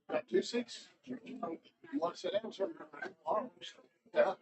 That 2-6. You want to sit down, sir? Yeah.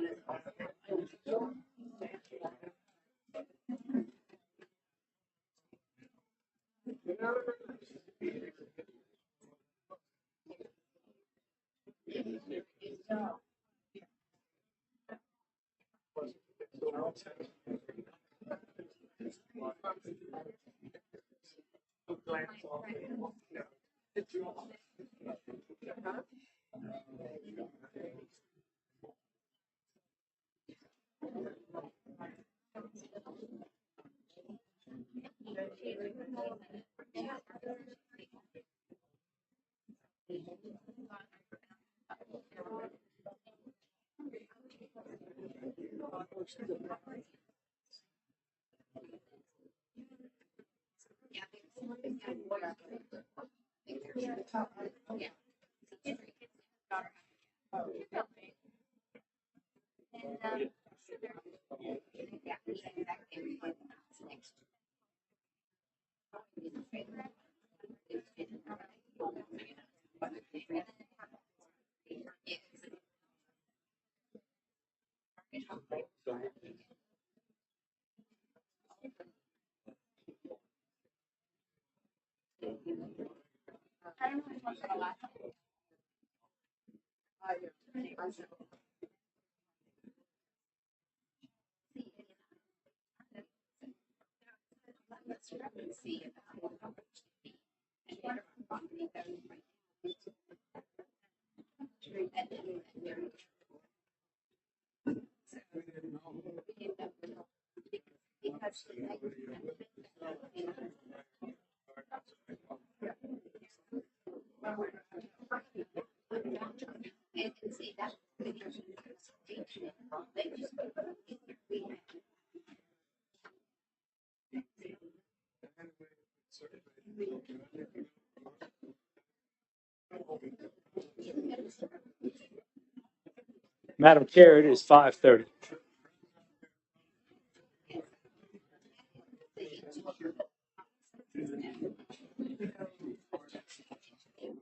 Madam Chair, it is 5:30.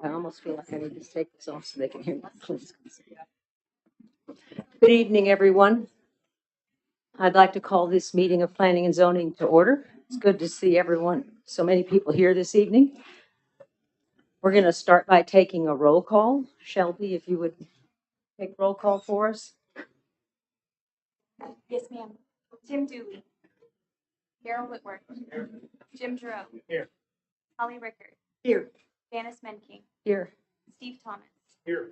I almost feel like I need to take this off so they can hear my please. Good evening, everyone. I'd like to call this meeting of Planning and Zoning to order. It's good to see everyone, so many people here this evening. We're going to start by taking a roll call. Shelby, if you would take roll call for us. Yes, ma'am. Tim Dooley. Daryl Whitworth. Jim Jerome. Here. Holly Rickard. Here. Janice Menking. Here. Steve Thomas. Here.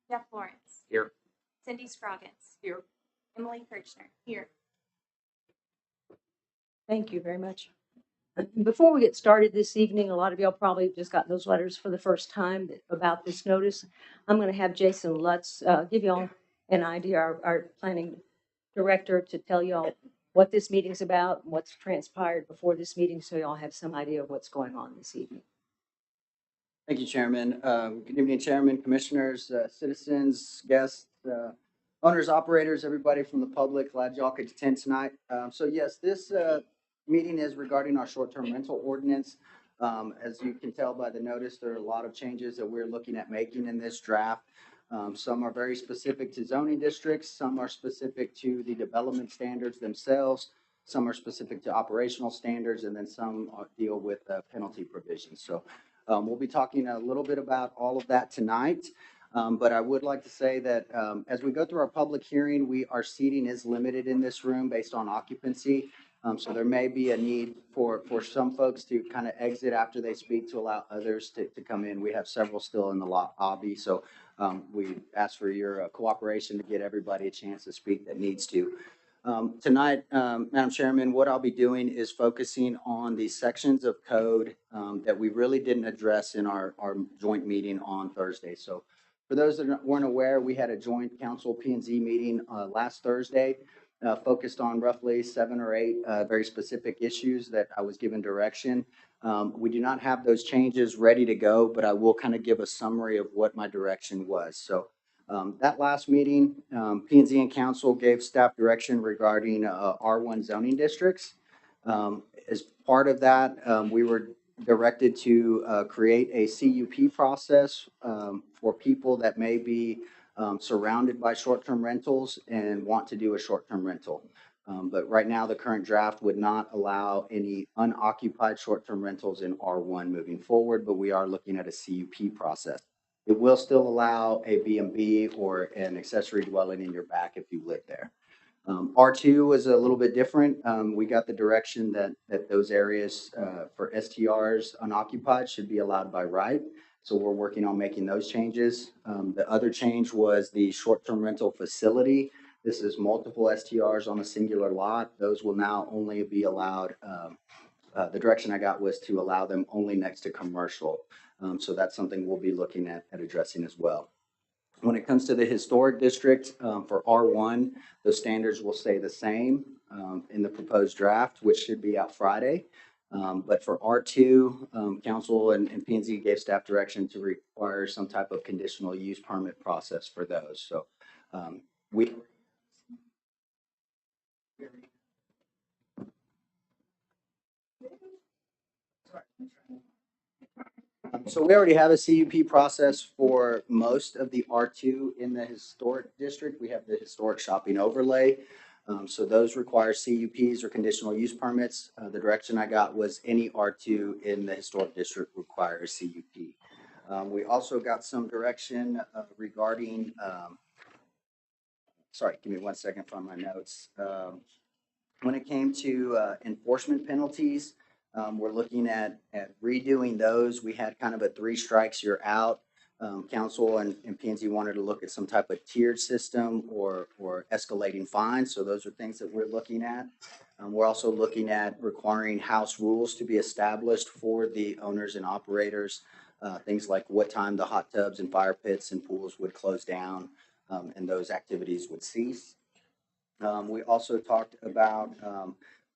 Jeff Lawrence. Here. Cindy Scroggins. Here. Emily Kirchner. Here. Thank you very much. Before we get started this evening, a lot of y'all probably just got those letters for the first time about this notice. I'm going to have Jason Lutz give y'all an idea, our planning director, to tell y'all what this meeting's about, what's transpired before this meeting, so y'all have some idea of what's going on this evening. Thank you, Chairman. Good evening, Chairman, Commissioners, citizens, guests, owners, operators, everybody from the public. Glad y'all could attend tonight. So yes, this meeting is regarding our short-term rental ordinance. As you can tell by the notice, there are a lot of changes that we're looking at making in this draft. Some are very specific to zoning districts. Some are specific to the development standards themselves. Some are specific to operational standards, and then some deal with penalty provisions. So we'll be talking a little bit about all of that tonight. But I would like to say that as we go through our public hearing, our seating is limited in this room based on occupancy. So there may be a need for some folks to kind of exit after they speak to allow others to come in. We have several still in the lobby. So we ask for your cooperation to get everybody a chance to speak that needs to. Tonight, Madam Chairman, what I'll be doing is focusing on the sections of code that we really didn't address in our joint meeting on Thursday. So for those that weren't aware, we had a joint council P&Z meeting last Thursday. focused on roughly 7 or 8 very specific issues that I was given direction. We do not have those changes ready to go, but I will kind of give a summary of what my direction was. So that last meeting, P&Z and council gave staff direction regarding R1 zoning districts. As part of that, we were directed to create a CUP process for people that may be surrounded by short-term rentals and want to do a short-term rental. But right now, the current draft would not allow any unoccupied short-term rentals in R1 moving forward, but we are looking at a CUP process. It will still allow a B&B or an accessory dwelling in your back if you live there. R2 was a little bit different. We got the direction that those areas for STRs unoccupied should be allowed by right. So we're working on making those changes. The other change was the short-term rental facility. This is multiple STRs on a singular lot. Those will now only be allowed. The direction I got was to allow them only next to commercial. So that's something we'll be looking at addressing as well. When it comes to the historic district, for R1, those standards will stay the same in the proposed draft, which should be out Friday. But for R2, council and P&Z gave staff direction to require some type of conditional use permit process for those. So So we already have a CUP process for most of the R2 in the historic district. We have the historic shopping overlay. So those require CUPs or conditional use permits. The direction I got was any R2 in the historic district requires CUP. We also got some direction regarding, sorry, give me 1 second from my notes. When it came to enforcement penalties, we're looking at redoing those. We had kind of a 3 strikes, you're out. Council and P&Z wanted to look at some type of tiered system or escalating fines. So those are things that we're looking at. We're also looking at requiring house rules to be established for the owners and operators. Things like what time the hot tubs and fire pits and pools would close down and those activities would cease. We also talked about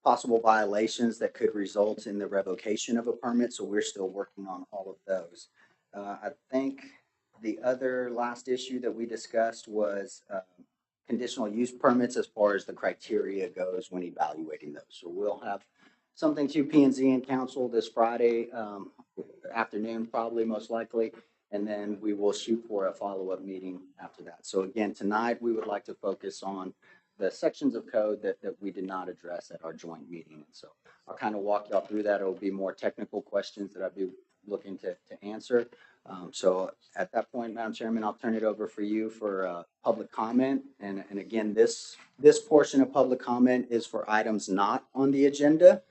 possible violations that could result in the revocation of a permit. So we're still working on all of those. I think the other last issue that we discussed was conditional use permits as far as the criteria goes when evaluating those. So we'll have something to P&Z and council this Friday afternoon, probably most likely. And then we will shoot for a follow-up meeting after that. So again, tonight we would like to focus on the sections of code that we did not address at our joint meeting. And so I'll kind of walk y'all through that. It will be more technical questions that I'll be looking to answer. So at that point, Madam Chairman, I'll turn it over for you for public comment. And again, this portion of public comment is for items not on the agenda.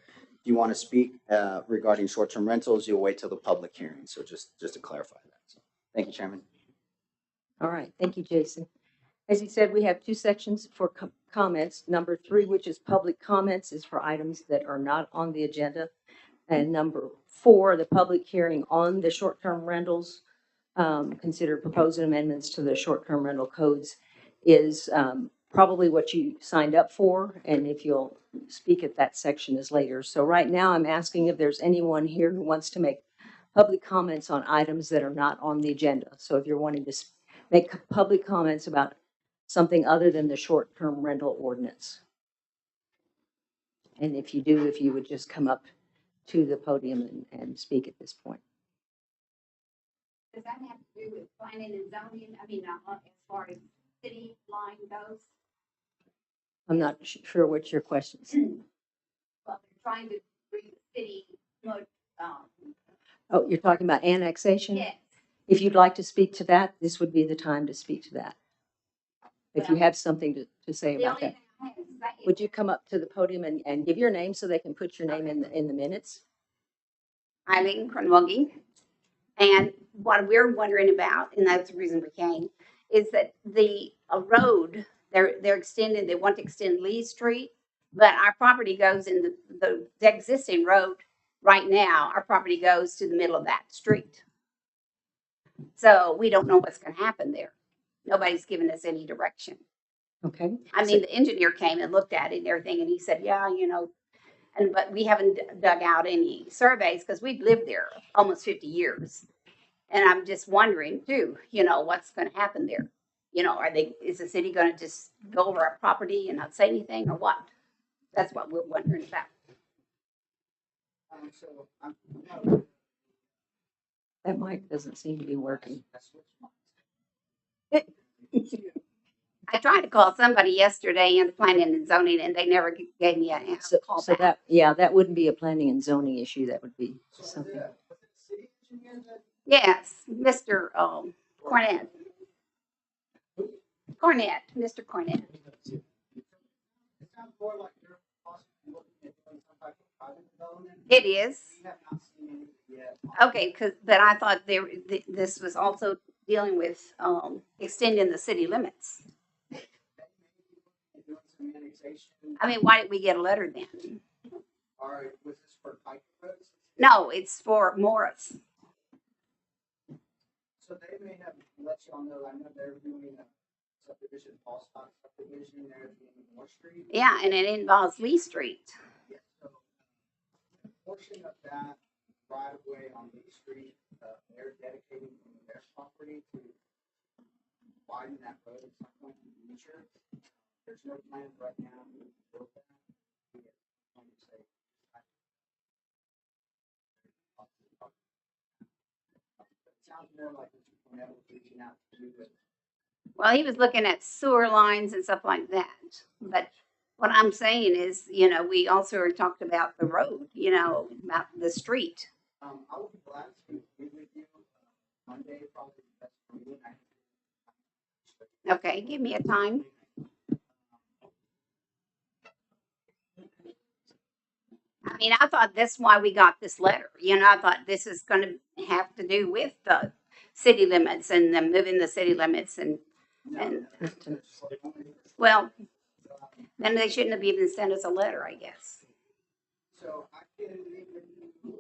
If you want to speak regarding short-term rentals, you'll wait till the public hearing. So just to clarify that. So, thank you, Chairman. All right, thank you, Jason. As he said, we have 2 sections for comments. Number 3, which is public comments, is for items that are not on the agenda. And number 4, the public hearing on the short-term rentals, consider proposed amendments to the short-term rental codes, is probably what you signed up for. And if you'll speak at that section is later. So right now I'm asking if there's anyone here who wants to make public comments on items that are not on the agenda. So if you're wanting to make public comments about something other than the short-term rental ordinance. And if you do, if you would just come up to the podium and speak at this point. Does that have to do with planning and zoning? I mean, as far as city line goes? I'm not sure what your question is. Well, they're trying to bring the city, Oh, you're talking about annexation? yes. If you'd like to speak to that, this would be the time to speak to that. If you have something to say The about only that. thing I have to say Would you come up to the podium and give your name so they can put your name in the minutes? Eileen Kronwogge. And what we're wondering about, and that's the reason we came, is that the road, they're extending, they want to extend Lee Street, but our property goes in the existing road right now, our property goes to the middle of that street. So we don't know what's going to happen there. Nobody's given us any direction. Okay. I mean, the engineer came and looked at it and everything, and he said, yeah, but we haven't dug out any surveys because we've lived there almost 50 years. And I'm just wondering too, what's going to happen there? Is the city going to just go over our property and not say anything or what? That's what we're wondering about. So I'm That mic doesn't seem to be working. I tried to call somebody yesterday in planning and zoning, and they never gave me a So, call so back. that wouldn't be a planning and zoning issue. That would be something. Yes, Mr. Cornett. Mr. Cornett. It sounds more like you're possibly looking at doing some type of private development. It is. We have not seen anything yet. Okay, but I thought this was also dealing with extending the city limits. Doing some annexation. I mean, why didn't we get a letter then? Or was this for Pike Roads? No, it's for Morris. So they may have let y'all know, I know they're doing a subdivision, Paul Stock subdivision there at the end of Moore Street. Yeah, and it involves Lee Street. Yeah, so a portion of that right of way on Lee Street, they're dedicating from their property to widen that road at some point in the future. There's no plans right now to build that. We get someone to say, it sounds more like Mr. Cornell was reaching out to you, but Well, he was looking at sewer lines and stuff like that. But what I'm saying is, we also talked about the road, about the street. I would be glad to meet with you Monday, probably the best for you. Okay, give me a time. I mean, I thought that's why we got this letter. I thought this is going to have to do with the city limits and them moving the city limits. And well, then they shouldn't have even sent us a letter, I guess. So I can meet with you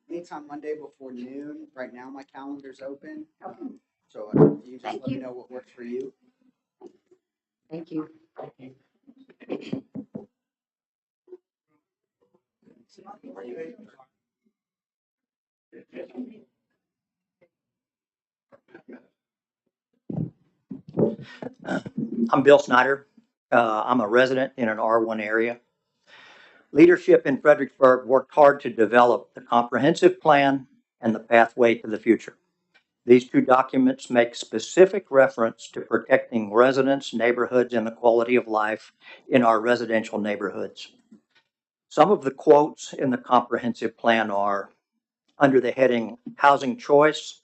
anytime Monday before noon. Right now, my calendar's open. Okay. So you just Thank let me you. know what works for you. Thank you. I'm Bill Snyder. I'm a resident in an R1 area. Leadership in Fredericksburg worked hard to develop the comprehensive plan and the pathway to the future. These two documents make specific reference to protecting residents, neighborhoods, and the quality of life in our residential neighborhoods. Some of the quotes in the comprehensive plan are, under the heading Housing Choice,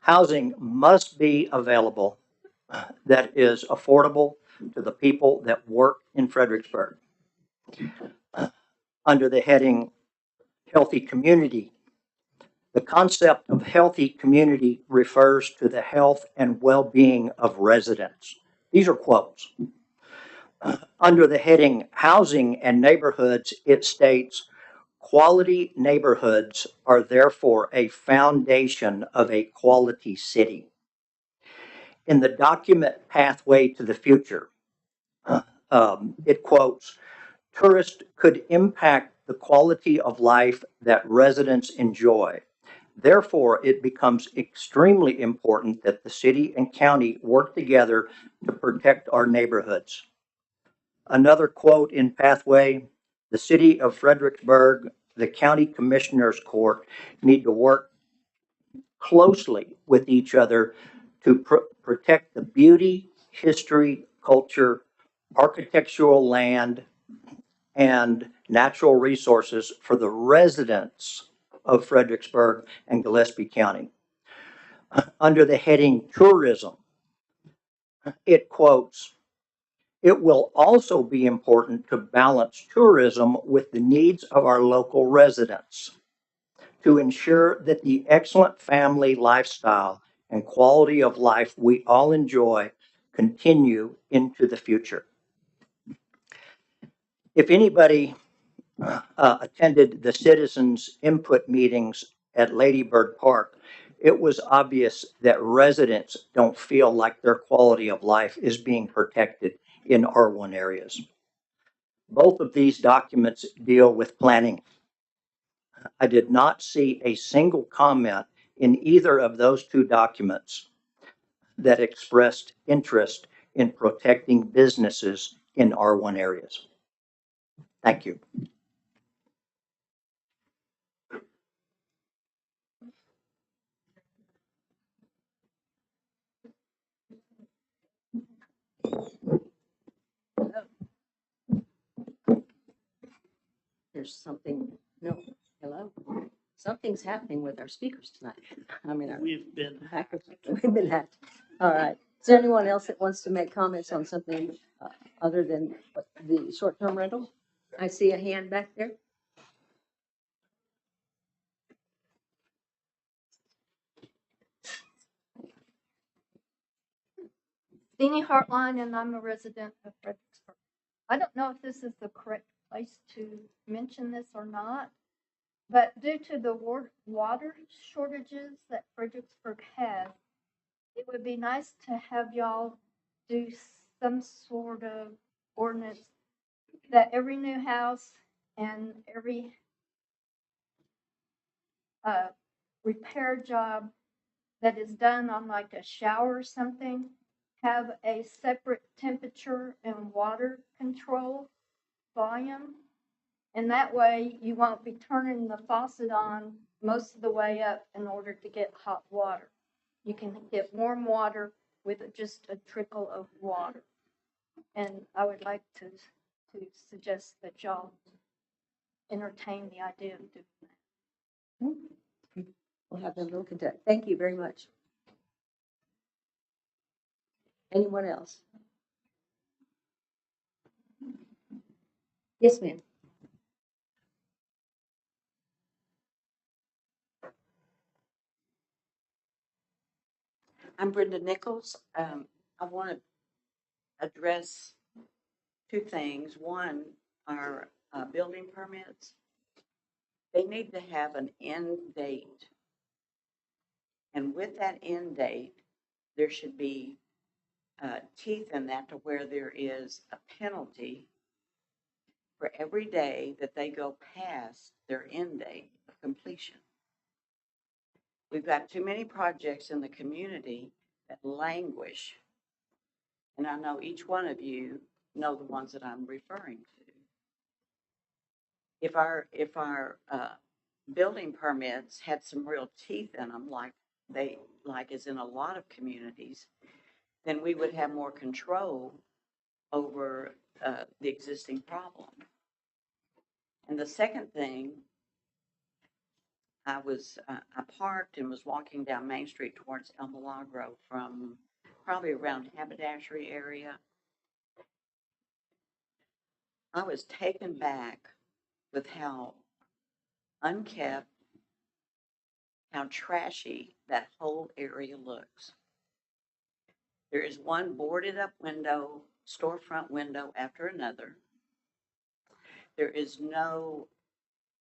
housing must be available that is affordable to the people that work in Fredericksburg. Under the heading Healthy Community, the concept of healthy community refers to the health and well-being of residents. These are quotes. Under the heading Housing and Neighborhoods, it states, quality neighborhoods are therefore a foundation of a quality city. In the document Pathway to the Future, it quotes, tourists could impact the quality of life that residents enjoy. Therefore, it becomes extremely important that the city and county work together to protect our neighborhoods. Another quote in Pathway, the city of Fredericksburg, the county commissioners court need to work closely with each other to protect the beauty, history, culture, architectural land, and natural resources for the residents of Fredericksburg and Gillespie County. Under the heading Tourism, it quotes, it will also be important to balance tourism with the needs of our local residents to ensure that the excellent family lifestyle and quality of life we all enjoy continue into the future. If anybody attended the citizens' input meetings at Lady Bird Park, it was obvious that residents don't feel like their quality of life is being protected in R1 areas. Both of these documents deal with planning. I did not see a single comment in either of those two documents that expressed interest in protecting businesses in R1 areas. Thank you. There's something, no, hello? Something's happening with our speakers tonight. I mean, We've been we've been hacked. All right. Is there anyone else that wants to make comments on something other than the short-term rental? I see a hand back there. Deanie Hartline, and I'm a resident of Fredericksburg. I don't know if this is the correct place to mention this or not, but due to the water shortages that Fredericksburg has, it would be nice to have y'all do some sort of ordinance that every new house and every repair job that is done on like a shower or something have a separate temperature and water control volume. And that way you won't be turning the faucet on most of the way up in order to get hot water. You can get warm water with just a trickle of water. And I would like to suggest that y'all entertain the idea of doing that. We'll have them look into it. Thank you very much. Anyone else? Yes, ma'am. I'm Brenda Nichols. I want to address two things. One, our building permits. They need to have an end date. And with that end date, there should be teeth in that to where there is a penalty for every day that they go past their end date of completion. We've got too many projects in the community that languish. And I know each one of you know the ones that I'm referring to. If our building permits had some real teeth in them, like is in a lot of communities, then we would have more control over the existing problem. And the second thing, I parked and was walking down Main Street towards El Milagro from probably around Haberdashery area. I was taken back with how unkept, how trashy that whole area looks. There is one boarded up window, storefront window after another.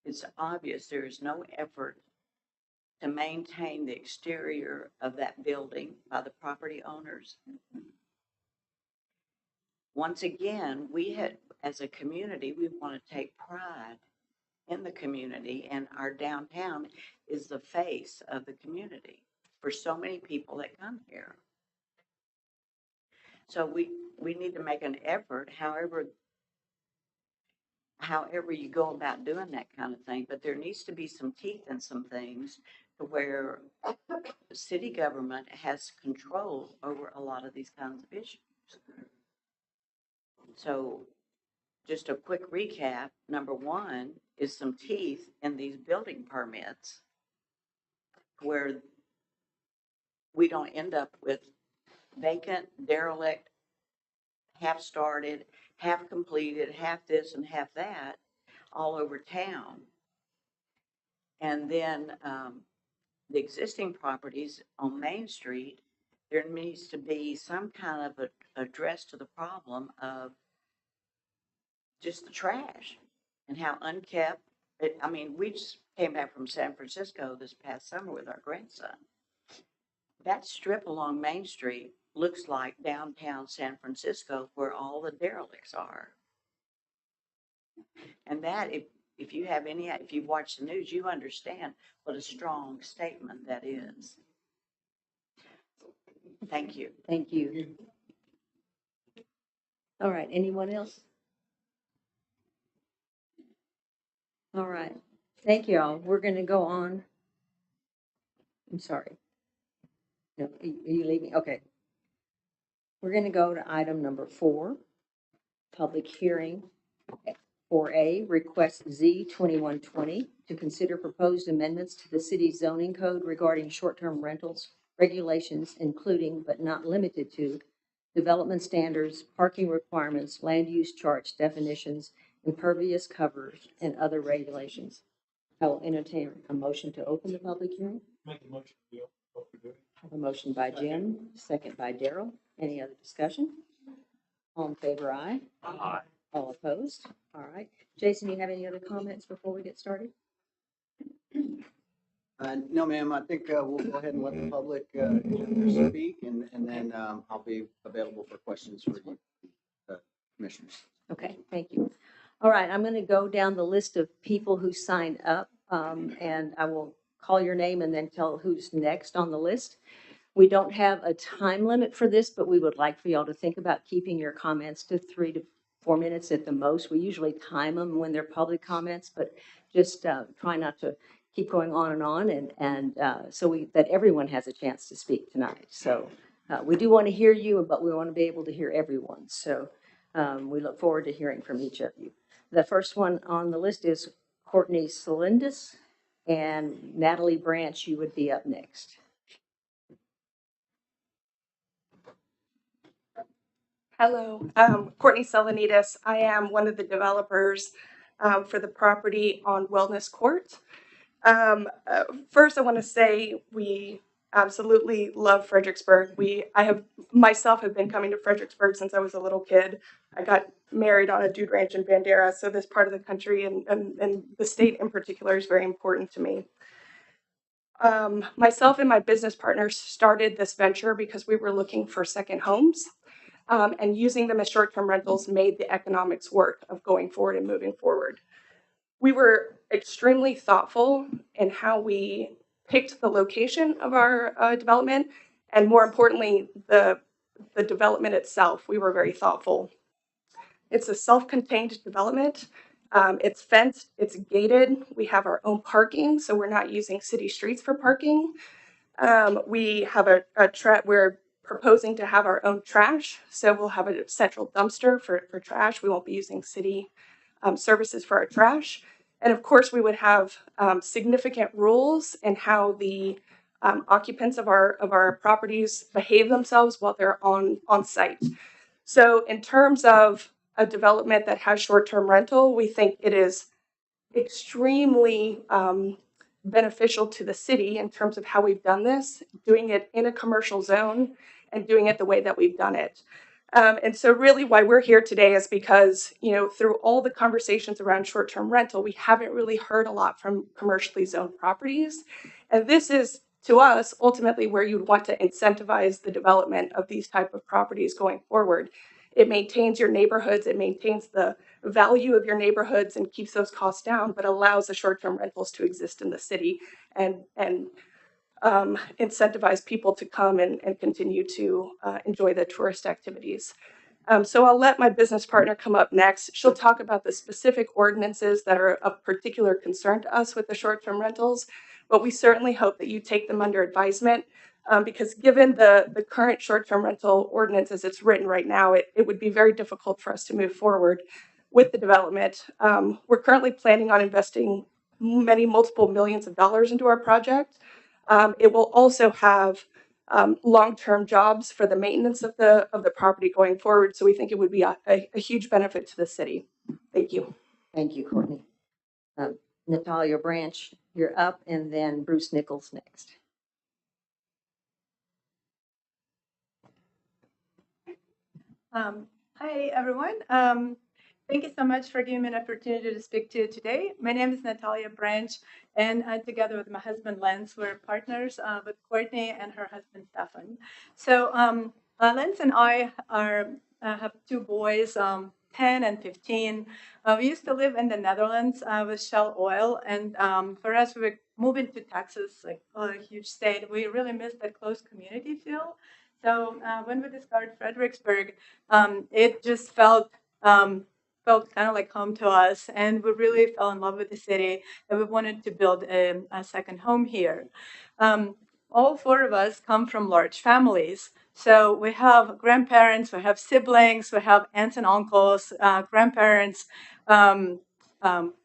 It's obvious there is no effort to maintain the exterior of that building by the property owners. Once again, as a community, we want to take pride in the community, and our downtown is the face of the community for so many people that come here. So we need to make an effort, however you go about doing that kind of thing, but there needs to be some teeth in some things to where the city government has control over a lot of these kinds of issues. So just a quick recap, number one is some teeth in these building permits where we don't end up with vacant, derelict, half started, half completed, half this and half that all over town. And then the existing properties on Main Street, there needs to be some kind of address to the problem of just the trash and how unkept. We just came back from San Francisco this past summer with our grandson. That strip along Main Street looks like downtown San Francisco where all the derelicts are. And that, if you have any, if you've watched the news, you understand what a strong statement that is. Thank you. Thank you. All right, anyone else? All right, thank you all. We're going to go on. I'm sorry. No, are you leaving? Okay. We're going to go to item number 4, public hearing. 4A, request Z2120 to consider proposed amendments to the city's zoning code regarding short-term rentals regulations, including but not limited to development standards, parking requirements, land use charts, definitions, impervious covers, and other regulations. I will entertain a motion to open the public hearing. Make the motion. I have a motion by Jim, second by Daryl. Any other discussion? All in favor, aye. Aye. All opposed? All right. Jason, you have any other comments before we get started? No, ma'am, I think we'll go ahead and let the public speak, and then I'll be available for questions for you, commissioners. Okay, thank you. All right, I'm going to go down the list of people who signed up, and I will call your name and then tell who's next on the list. We don't have a time limit for this, but we would like for y'all to think about keeping your comments to 3 to 4 minutes at the most. We usually time them when they're public comments, but just try not to keep going on and so that everyone has a chance to speak tonight. So we do want to hear you, but we want to be able to hear everyone. So we look forward to hearing from each of you. The first one on the list is Courtney Salindis, and Natalie Branch, you would be up next. Hello, Courtney Salinides. I am one of the developers for the property on Wellness Court. First, I want to say we absolutely love Fredericksburg. I have been coming to Fredericksburg since I was a little kid. I got married on a dude ranch in Bandera, so this part of the country and the state in particular is very important to me. Myself and my business partners started this venture because we were looking for second homes. And using them as short-term rentals made the economics work of going forward and moving forward. We were extremely thoughtful in how we picked the location of our development, and more importantly, the development itself. We were very thoughtful. It's a self-contained development. It's fenced, it's gated. We have our own parking, so we're not using city streets for parking. We have we're proposing to have our own trash. So we'll have a central dumpster for trash. We won't be using city services for our trash. And of course, we would have significant rules in how the occupants of our properties behave themselves while they're on site. So in terms of a development that has short-term rental, we think it is extremely beneficial to the city in terms of how we've done this, doing it in a commercial zone and doing it the way that we've done it. And so really why we're here today is because, through all the conversations around short-term rental, we haven't really heard a lot from commercially zoned properties. And this is, to us, ultimately where you'd want to incentivize the development of these type of properties going forward. It maintains your neighborhoods, it maintains the value of your neighborhoods and keeps those costs down, but allows the short-term rentals to exist in the city and incentivize people to come and continue to enjoy the tourist activities. So I'll let my business partner come up next. She'll talk about the specific ordinances that are of particular concern to us with the short-term rentals, but we certainly hope that you take them under advisement because given the current short-term rental ordinance as it's written right now, it would be very difficult for us to move forward with the development. We're currently planning on investing multiple millions of dollars into our project. It will also have long-term jobs for the maintenance of the property going forward. So we think it would be a huge benefit to the city. Thank you. Thank you, Courtney. Natalia Branch, you're up, and then Bruce Nichols next. Hi, everyone. Thank you so much for giving me an opportunity to speak to you today. My name is Natalia Branch, and together with my husband, Lance, we're partners with Courtney and her husband, Stefan. So Lance and I have two boys, 10 and 15. We used to live in the Netherlands with Shell Oil, and for us, we were moving to Texas, like a huge state. We really missed that close community feel. So when we discovered Fredericksburg, it just felt kind of like home to us, and we really fell in love with the city, and we wanted to build a second home here. All four of us come from large families. So we have grandparents, we have siblings, we have aunts and uncles, grandparents,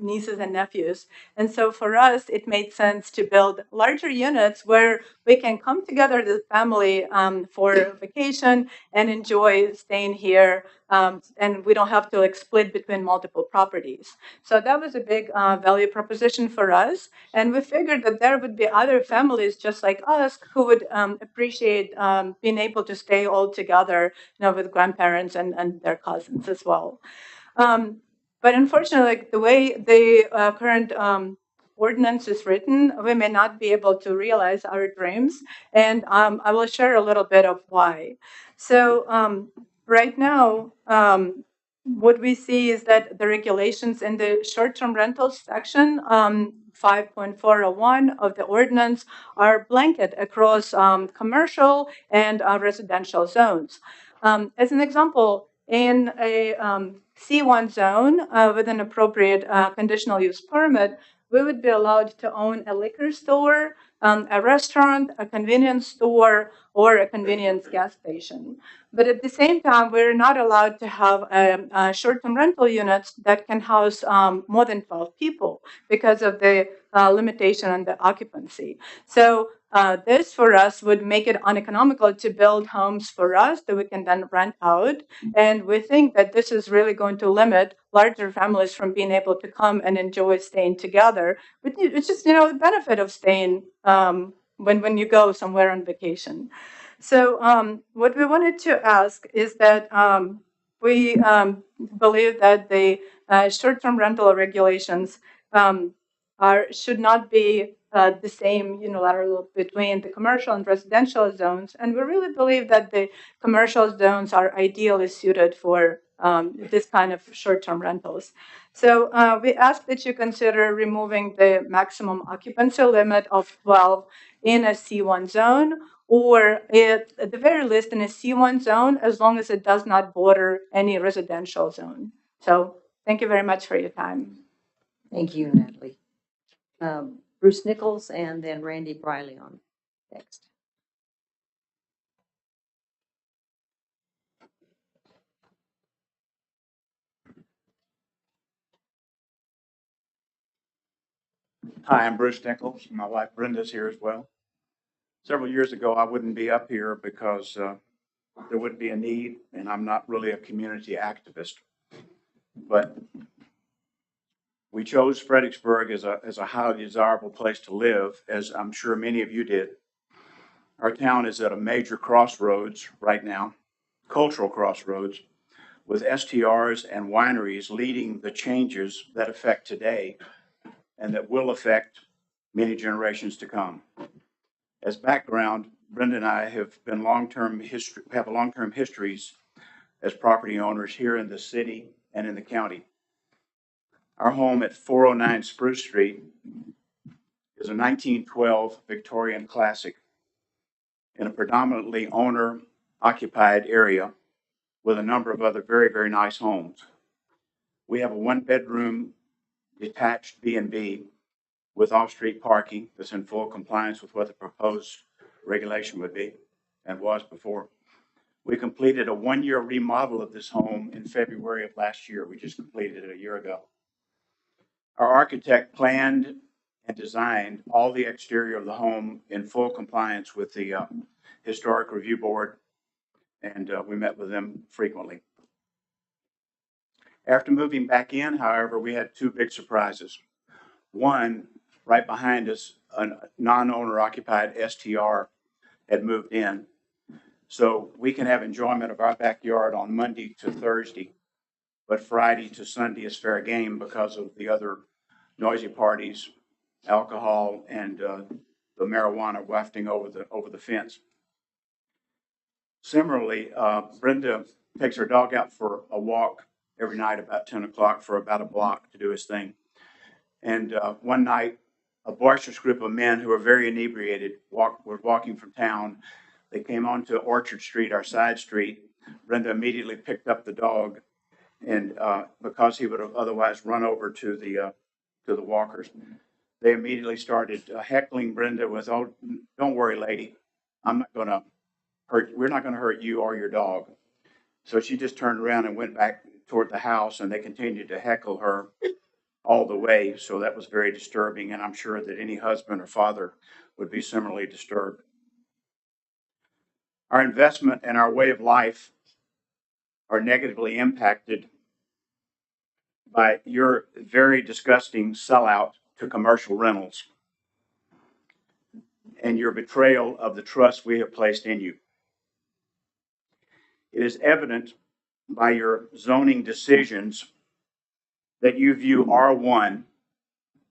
nieces and nephews. And so for us, it made sense to build larger units where we can come together as a family for vacation and enjoy staying here. And we don't have to like split between multiple properties. So that was a big value proposition for us. And we figured that there would be other families just like us who would appreciate being able to stay all together, with grandparents and their cousins as well. But unfortunately, like the way the current ordinance is written, we may not be able to realize our dreams. And I will share a little bit of why. So right now, what we see is that the regulations in the short-term rentals section, 5.401 of the ordinance, are blanket across commercial and residential zones. As an example, in a C1 zone with an appropriate conditional use permit, we would be allowed to own a liquor store, a restaurant, a convenience store, or a convenience gas station. But at the same time, we're not allowed to have short-term rental units that can house more than 12 people because of the limitation on the occupancy. So this for us would make it uneconomical to build homes for us that we can then rent out. And we think that this is really going to limit larger families from being able to come and enjoy staying together, which is just, the benefit of staying when you go somewhere on vacation. So what we wanted to ask is that we believe that the short-term rental regulations should not be the same unilateral between the commercial and residential zones. And we really believe that the commercial zones are ideally suited for this kind of short-term rentals. So we ask that you consider removing the maximum occupancy limit of 12 in a C1 zone, or at the very least in a C1 zone, as long as it does not border any residential zone. So thank you very much for your time. Thank you, Natalie. Bruce Nichols and then Randy Briley on next. Hi, I'm Bruce Nichols. My wife Brenda's here as well. Several years ago, I wouldn't be up here because there wouldn't be a need, and I'm not really a community activist. But we chose Fredericksburg as a highly desirable place to live, as I'm sure many of you did. Our town is at a major crossroads right now, cultural crossroads, with STRs and wineries leading the changes that affect today and that will affect many generations to come. As background, Brenda and I have been long-term histories as property owners here in the city and in the county. Our home at 409 Spruce Street is a 1912 Victorian classic in a predominantly owner-occupied area with a number of other very, very nice homes. We have a one-bedroom detached B&B with off-street parking that's in full compliance with what the proposed regulation would be and was before. We completed a one-year remodel of this home in February of last year. We just completed it a year ago. Our architect planned and designed all the exterior of the home in full compliance with the Historic Review Board, and we met with them frequently. After moving back in, however, we had two big surprises. One, right behind us, a non-owner occupied STR had moved in. So we can have enjoyment of our backyard on Monday to Thursday, but Friday to Sunday is fair game because of the other noisy parties, alcohol, and the marijuana wafting over the fence. Similarly, Brenda takes her dog out for a walk every night about 10 o'clock for about a block to do his thing. And one night, a boisterous group of men who were very inebriated were walking from town. They came onto Orchard Street, our side street. Brenda immediately picked up the dog, and because he would have otherwise run over to the walkers, they immediately started heckling Brenda with, "Oh, don't worry, lady, I'm not going to hurt. We're not going to hurt you or your dog." So she just turned around and went back toward the house, and they continued to heckle her all the way. So that was very disturbing, and I'm sure that any husband or father would be similarly disturbed. Our investment and our way of life are negatively impacted by your very disgusting sellout to commercial rentals and your betrayal of the trust we have placed in you. It is evident by your zoning decisions that you view R1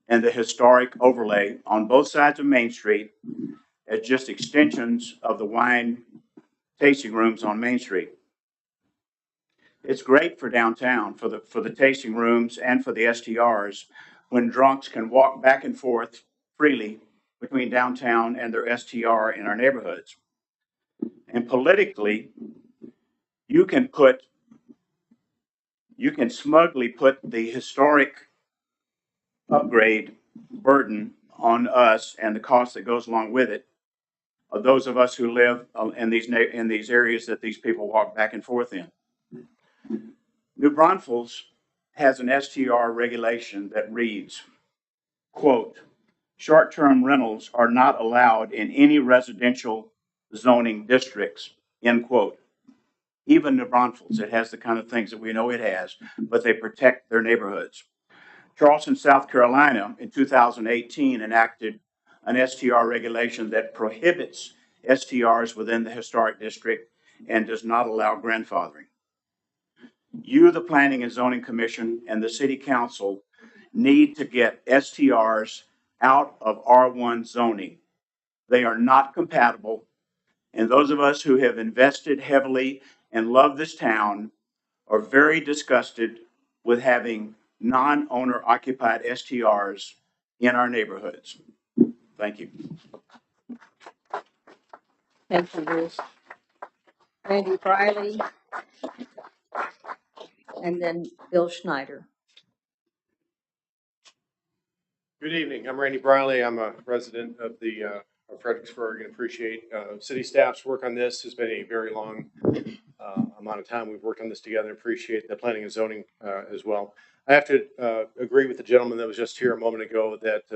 and the historic overlay on both sides of Main Street as just extensions of the wine tasting rooms on Main Street. It's great for downtown, for the tasting rooms and for the STRs, when drunks can walk back and forth freely between downtown and their STR in our neighborhoods. And politically, you can smugly put the historic upgrade burden on us and the cost that goes along with it, of those of us who live in these areas that these people walk back and forth in. New Braunfels has an STR regulation that reads, quote, "Short-term rentals are not allowed in any residential zoning districts," end quote. Even New Braunfels, it has the kind of things that we know it has, but they protect their neighborhoods. Charleston, South Carolina, in 2018, enacted an STR regulation that prohibits STRs within the historic district and does not allow grandfathering. You, the Planning and Zoning Commission, and the City Council need to get STRs out of R1 zoning. They are not compatible, and those of us who have invested heavily and love this town are very disgusted with having non-owner occupied STRs in our neighborhoods. Thank you. Thank you, Bruce. Randy Briley, and then Bill Schneider. Good evening. I'm Randy Briley. I'm a resident of of Fredericksburg and appreciate city staff's work on this. Has been a very long amount of time we've worked on this together. Appreciate the planning and zoning as well. I have to agree with the gentleman that was just here a moment ago that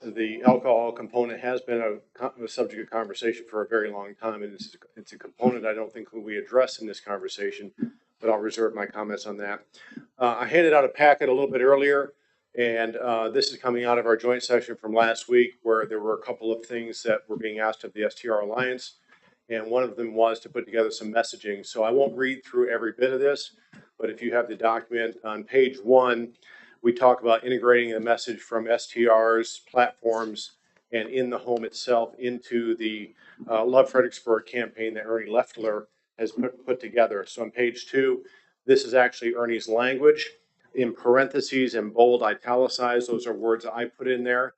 the alcohol component has been a subject of conversation for a very long time, and it's a component I don't think we address in this conversation, but I'll reserve my comments on that. I handed out a packet a little bit earlier, and this is coming out of our joint session from last week where there were a couple of things that were being asked of the STR Alliance, and one of them was to put together some messaging. So I won't read through every bit of this, but if you have the document on page 1, we talk about integrating the message from STRs, platforms, and in the home itself into the Love Fredericksburg campaign that Ernie Leffler has put together. So on page 2, this is actually Ernie's language. In parentheses and bold italicized, those are words I put in there.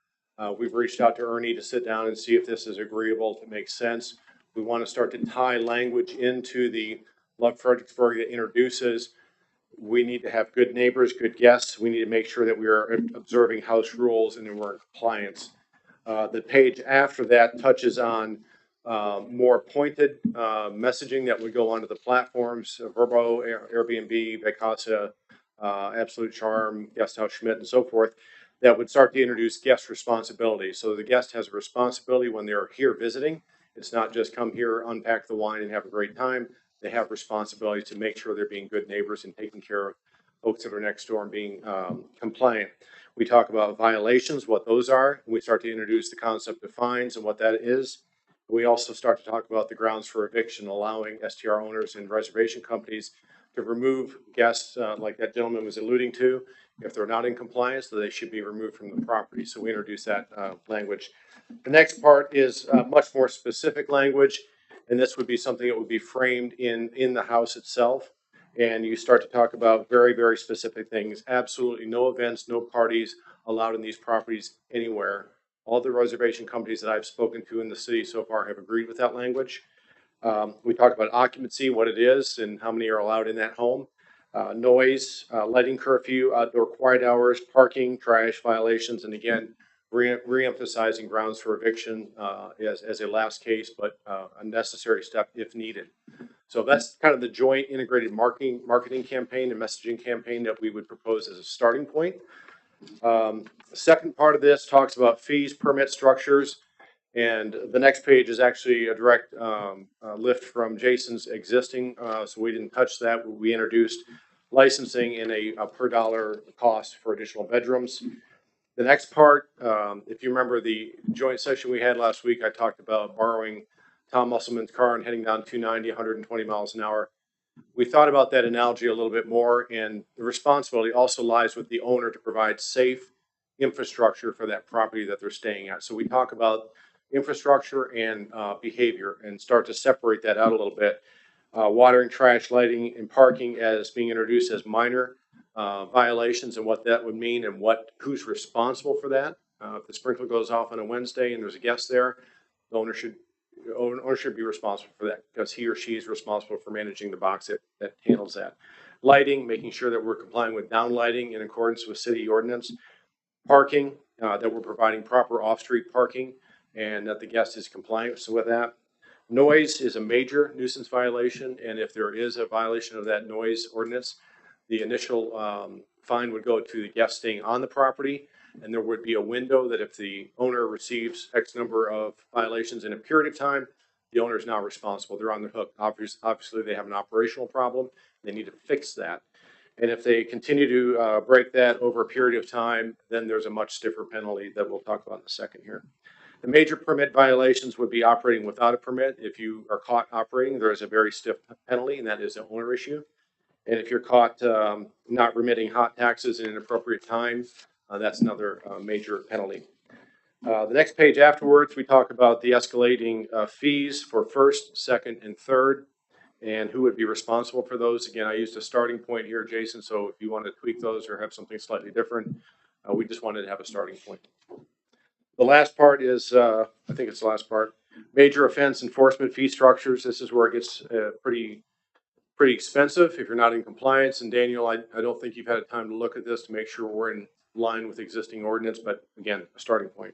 We've reached out to Ernie to sit down and see if this is agreeable, to make sense. We want to start to tie language into the Love Fredericksburg that introduces. We need to have good neighbors, good guests. We need to make sure that we are observing house rules and that we're in compliance. The page after that touches on more pointed messaging that would go onto the platforms, Verbo, Airbnb, Vacasa, Absolute Charm, Guest House Schmidt, and so forth, that would start to introduce guest responsibility. So the guest has a responsibility when they're here visiting. It's not just come here, unpack the wine, and have a great time. They have responsibility to make sure they're being good neighbors and taking care of folks that are next door and being compliant. We talk about violations, what those are. We start to introduce the concept of fines and what that is. We also start to talk about the grounds for eviction, allowing STR owners and reservation companies to remove guests like that gentleman was alluding to. If they're not in compliance, then they should be removed from the property. So we introduce that language. The next part is much more specific language, And this would be something that would be framed in the house itself. And you start to talk about very, very specific things. Absolutely no events, no parties allowed in these properties anywhere. All the reservation companies that I've spoken to in the city so far have agreed with that language. We talked about occupancy, what it is, and how many are allowed in that home. Noise, lighting curfew, outdoor quiet hours, parking, trash violations, and again, re-emphasizing grounds for eviction as a last case, but a necessary step if needed. So that's kind of the joint integrated marketing campaign and messaging campaign that we would propose as a starting point. The second part of this talks about fees, permit structures, and the next page is actually a direct lift from Jason's existing, so we didn't touch that. We introduced licensing in a per dollar cost for additional bedrooms. The next part, if you remember the joint session we had last week, I talked about borrowing Tom Musselman's car and heading down 290, 120 miles an hour. We thought about that analogy a little bit more, and the responsibility also lies with the owner to provide safe infrastructure for that property that they're staying at. So we talk about infrastructure and behavior and start to separate that out a little bit. Watering, trash, lighting, and parking as being introduced as minor violations and what that would mean and who's responsible for that. If the sprinkler goes off on a Wednesday and there's a guest there, the owner should be responsible for that because he or she is responsible for managing the box that handles that. Lighting, making sure that we're complying with downlighting in accordance with city ordinance. Parking, that we're providing proper off-street parking and that the guest is compliant with that. Noise is a major nuisance violation, and if there is a violation of that noise ordinance, the initial fine would go to the guest staying on the property, and there would be a window that if the owner receives X number of violations in a period of time, the owner is now responsible. They're on the hook. Obviously, they have an operational problem. They need to fix that. And if they continue to break that over a period of time, then there's a much stiffer penalty that we'll talk about in a second here. The major permit violations would be operating without a permit. If you are caught operating, there is a very stiff penalty, and that is an owner issue. And if you're caught not remitting hot taxes in an appropriate time, that's another major penalty. The next page afterwards, we talk about the escalating fees for first, second, and third, and who would be responsible for those. Again, I used a starting point here, Jason, so if you want to tweak those or have something slightly different, we just wanted to have a starting point. The last part is, I think it's the last part, major offense enforcement fee structures. This is where it gets pretty expensive if you're not in compliance. And Daniel, I don't think you've had time to look at this to make sure we're in line with existing ordinance, but again, a starting point.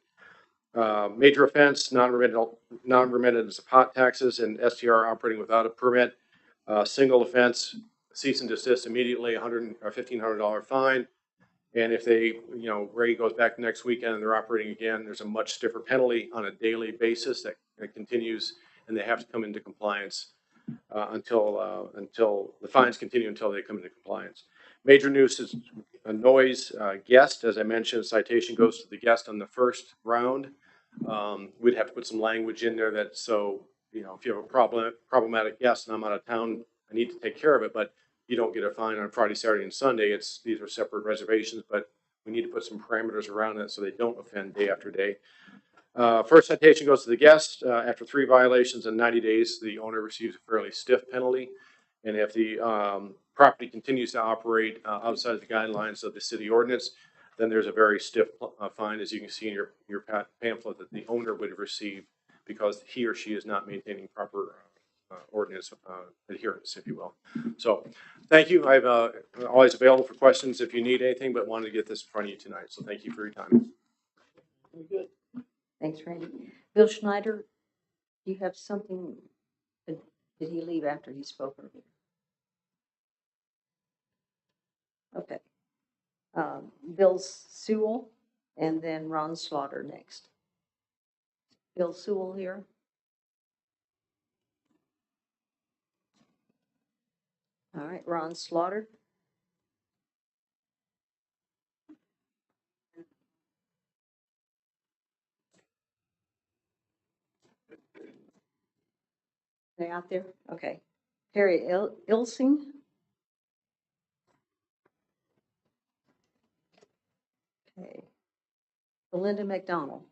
Major offense, non-remitted hot taxes and STR operating without a permit. Single offense, cease and desist immediately, $100 or $1,500 fine. And if they, Ray goes back next weekend and they're operating again, there's a much stiffer penalty on a daily basis that continues, and they have to come into compliance until the fines continue until they come into compliance. Major nuisance, noise, guest, as I mentioned, citation goes to the guest on the first round. We'd have to put some language in there that if you have a problematic guest and I'm out of town, I need to take care of it, but you don't get a fine on Friday, Saturday, and Sunday. These are separate reservations, but we need to put some parameters around it so they don't offend day after day. First citation goes to the guest. After 3 violations in 90 days, the owner receives a fairly stiff penalty. And if the property continues to operate outside of the guidelines of the city ordinance, then there's a very stiff fine, as you can see in your pamphlet, that the owner would receive because he or she is not maintaining proper ordinance adherence, if you will. So thank you. I'm always available for questions if you need anything, but wanted to get this in front of you tonight. So thank you for your time. Very good. Thanks, Randy. Bill Schneider, do you have something? Did he leave after he spoke earlier? Okay. Bill Sewell and then Ron Slaughter next. Bill Sewell here. All right, Ron Slaughter. They out there? Okay. Harry Ilsing. Okay. Melinda Mcdonald.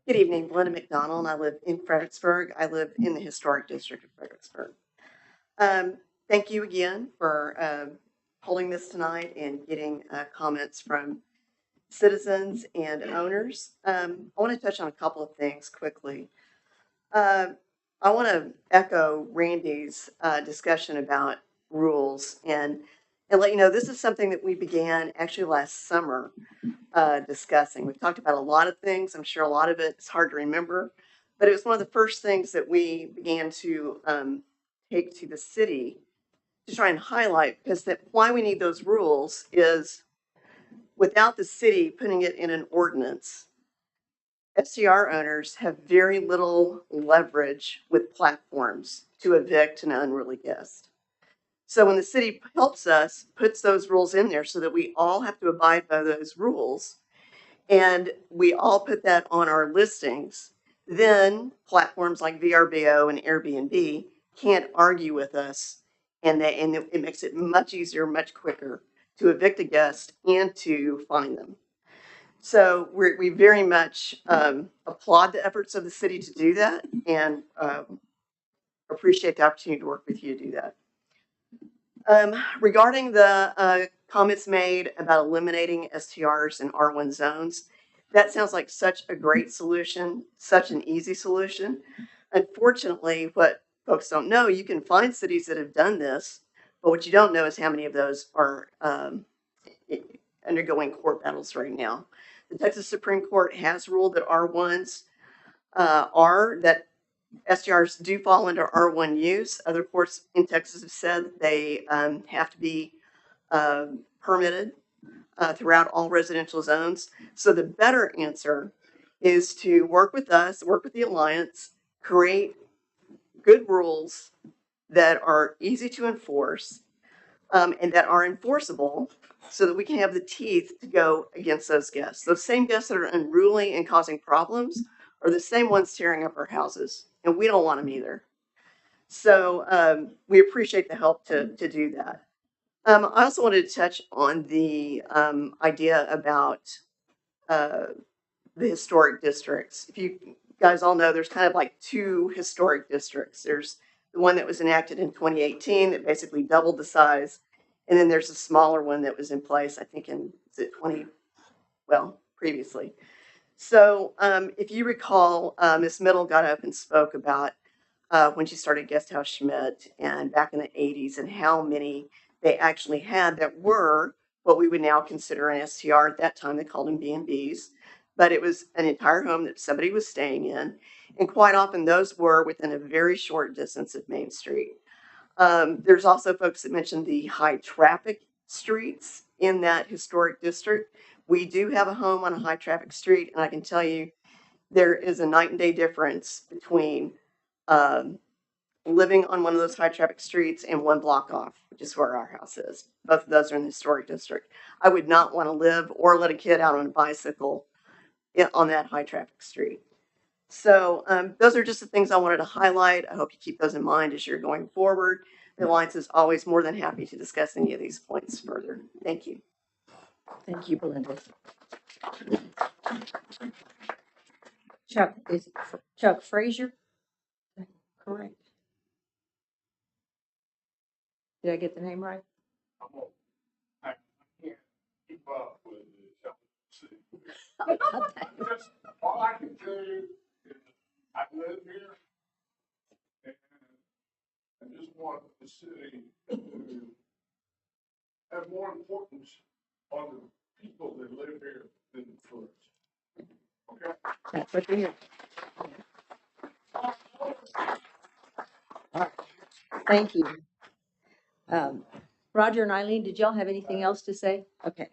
Good evening, Melinda Mcdonald. I live in Fredericksburg. I live in the historic district of Fredericksburg. Thank you again for holding this tonight and getting comments from citizens and owners. I want to touch on a couple of things quickly. I want to echo Randy's discussion about rules and let you know this is something that we began actually last summer discussing. We've talked about a lot of things. I'm sure a lot of it is hard to remember, but it was one of the first things that we began to take to the city to try and highlight, because that why we need those rules is without the city putting it in an ordinance, STR owners have very little leverage with platforms to evict an unruly guest. So when the city helps us, puts those rules in there so that we all have to abide by those rules, and we all put that on our listings, then platforms like VRBO and Airbnb can't argue with us, and it makes it much easier, much quicker to evict a guest and to fine them. So we very much applaud the efforts of the city to do that, and appreciate the opportunity to work with you to do that. Regarding the comments made about eliminating STRs in R1 zones, that sounds like such a great solution, such an easy solution. Unfortunately, what folks don't know, you can find cities that have done this, but what you don't know is how many of those are undergoing court battles right now. The Texas Supreme Court has ruled that R1s that STRs do fall under R1 use. Other courts in Texas have said they have to be permitted throughout all residential zones. So the better answer is to work with us, work with the Alliance, create good rules that are easy to enforce and that are enforceable so that we can have the teeth to go against those guests. Those same guests that are unruly and causing problems are the same ones tearing up our houses, and we don't want them either. So we appreciate the help to do that. I also wanted to touch on the idea about the historic districts. If you guys all know, there's kind of like two historic districts. There's the one that was enacted in 2018 that basically doubled the size. And then there's a smaller one that was in place, I think previously. So if you recall, Ms. Middle got up and spoke about when she started Guest House Schmidt and back in the 80s and how many they actually had that were what we would now consider an STR. At that time, they called them B&Bs, but it was an entire home that somebody was staying in. And quite often those were within a very short distance of Main Street. There's also folks that mentioned the high traffic streets in that historic district. We do have a home on a high traffic street, and I can tell you there is a night and day difference between living on one of those high traffic streets and one block off, which is where our house is. Both of those are in the historic district. I would not want to live or let a kid out on a bicycle on that high traffic street. So those are just the things I wanted to highlight. I hope you keep those in mind as you're going forward. The Alliance is always more than happy to discuss any of these points further. Thank you. Thank you, Belinda. Chuck, is it Chuck Frazier? Correct. Did I get the name right? I can't keep up with it. All I can tell you is I live here and I just want the city to have more importance on the people that live here than the tourists. Okay? That's what we hear. Thank you. Roger and Eileen, did y'all have anything else to say? Okay.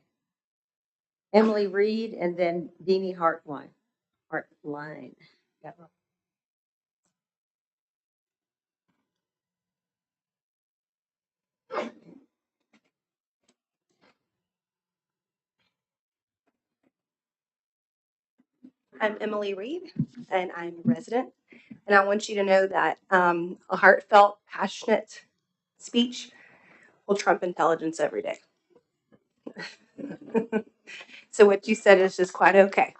Emily Reed and then Deanie Hartline. Yeah. I'm Emily Reed, and I'm a resident. And I want you to know that a heartfelt, passionate speech will trump intelligence every day. So what you said is just quite okay.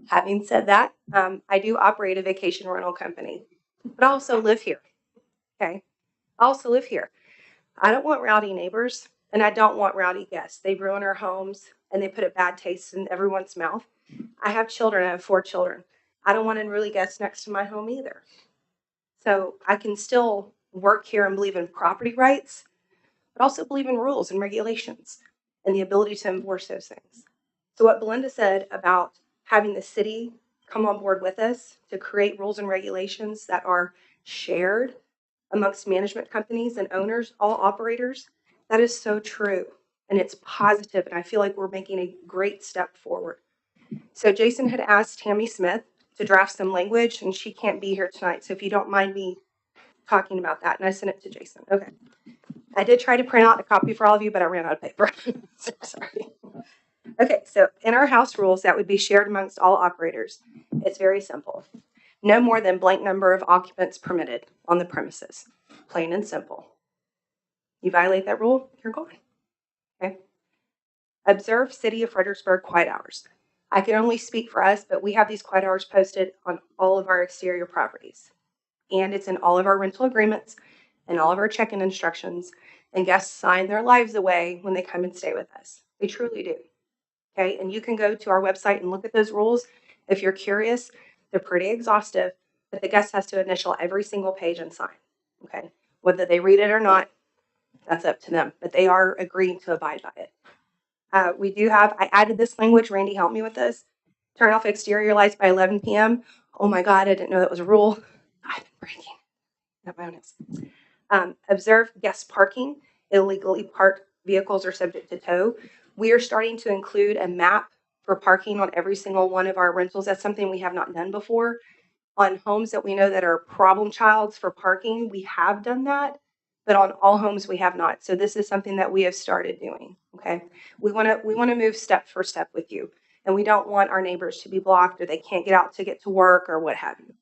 Having said that, I do operate a vacation rental company, but I also live here. Okay. I also live here. I don't want rowdy neighbors and I don't want rowdy guests. They ruin our homes and they put a bad taste in everyone's mouth. I have children. I have 4 children. I don't want unruly guests next to my home either. So I can still work here and believe in property rights, but also believe in rules and regulations and the ability to enforce those things. So what Belinda said about having the city come on board with us to create rules and regulations that are shared amongst management companies and owners, all operators, that is so true. And it's positive, and I feel like we're making a great step forward. So Jason had asked Tammy Smith to draft some language, and she can't be here tonight. So if you don't mind me talking about that, and I sent it to Jason. Okay. I did try to print out a copy for all of you, but I ran out of paper. So sorry. Okay, so in our house rules that would be shared amongst all operators, it's very simple. No more than blank number of occupants permitted on the premises. Plain and simple. You violate that rule, you're gone. Okay. Observe City of Fredericksburg quiet hours. I can only speak for us, but we have these quiet hours posted on all of our exterior properties. And it's in all of our rental agreements and all of our check-in instructions. And guests sign their lives away when they come and stay with us. They truly do. Okay, and you can go to our website and look at those rules. If you're curious, they're pretty exhaustive, but the guest has to initial every single page and sign. Okay, whether they read it or not, that's up to them, but they are agreeing to abide by it. I added this language. Randy helped me with this. Turn off exterior lights by 11 p.m. Oh my God, I didn't know that was a rule. I'm breaking. Not my own. Observe guest parking. Illegally parked vehicles are subject to tow. We are starting to include a map for parking on every single one of our rentals. That's something we have not done before. On homes that we know that are problem childs for parking, we have done that, but on all homes we have not. So this is something that we have started doing. Okay, we want to move step for step with you, and we don't want our neighbors to be blocked or they can't get to work or what have you.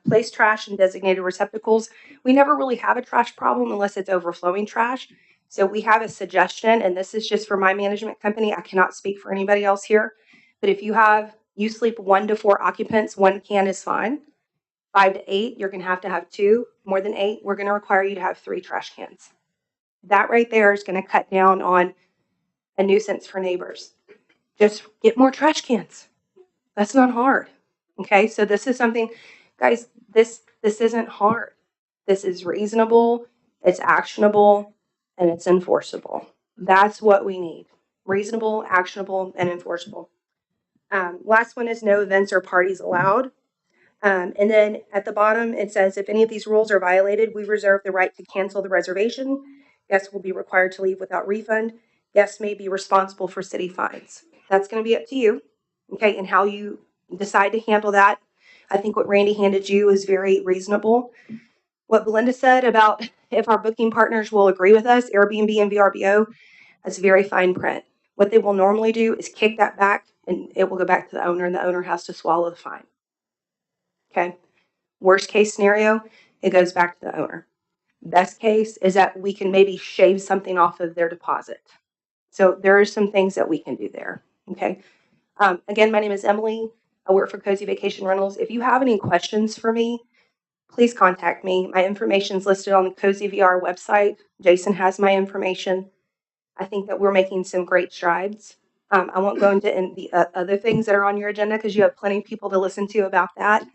Place trash in designated receptacles. We never really have a trash problem unless it's overflowing trash. So we have a suggestion, and this is just for my management company. I cannot speak for anybody else here. But if you sleep 1 to 4 occupants, 1 can is fine. 5 to 8, you're going to have 2. More than 8, we're going to require you to have 3 trash cans. That right there is going to cut down on a nuisance for neighbors. Just get more trash cans. That's not hard. Okay, so this is something, guys, this isn't hard. This is reasonable, it's actionable, and it's enforceable. That's what we need. Reasonable, actionable, and enforceable. Last one is no events or parties allowed. And then at the bottom, it says, if any of these rules are violated, we reserve the right to cancel the reservation. Guests will be required to leave without refund. Guests may be responsible for city fines. That's going to be up to you, okay, and how you decide to handle that. I think what Randy handed you is very reasonable. What Belinda said about if our booking partners will agree with us, Airbnb and VRBO, that's very fine print. What they will normally do is kick that back and it will go back to the owner and the owner has to swallow the fine. Okay. Worst case scenario, it goes back to the owner. Best case is that we can maybe shave something off of their deposit. So there are some things that we can do there. Okay. Again, my name is Emily. I work for Cozy Vacation Rentals. If you have any questions for me, please contact me. My information is listed on the Cozy VR website. Jason has my information. I think that we're making some great strides. I won't go into the other things that are on your agenda because you have plenty of people to listen to about that.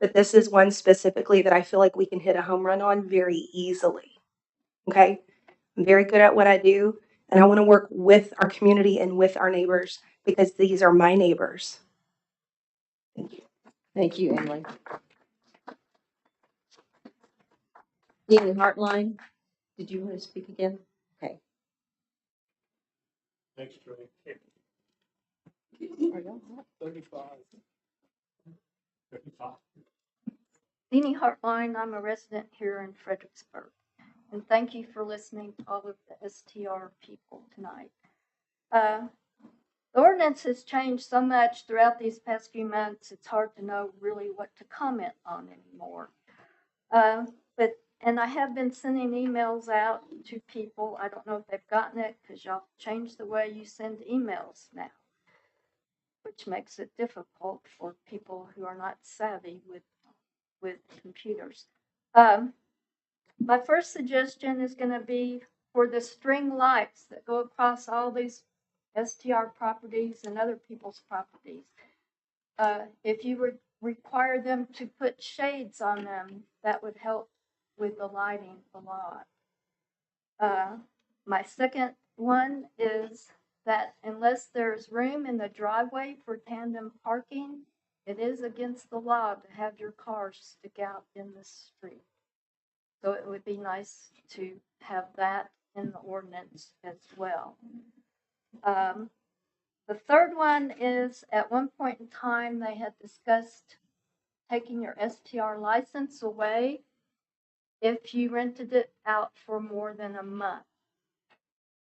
But this is one specifically that I feel like we can hit a home run on very easily. Okay? I'm very good at what I do, and I want to work with our community and with our neighbors because these are my neighbors. Thank you. Thank you, Emily. Dean Hartline, did you want to speak again? Okay. Next week. Are y'all hot? 35. 35. Deanie Hartline, I'm a resident here in Fredericksburg. And thank you for listening to all of the STR people tonight. The ordinance has changed so much throughout these past few months, it's hard to know really what to comment on anymore. And I have been sending emails out to people. I don't know if they've gotten it because y'all changed the way you send emails now. which makes it difficult for people who are not savvy with computers. My first suggestion is going to be for the string lights that go across all these STR properties and other people's properties. If you would require them to put shades on them, that would help with the lighting a lot. My second one is that unless there's room in the driveway for tandem parking, it is against the law to have your cars stick out in the street. So it would be nice to have that in the ordinance as well. The third one is at one point in time, they had discussed taking your STR license away if you rented it out for more than a month.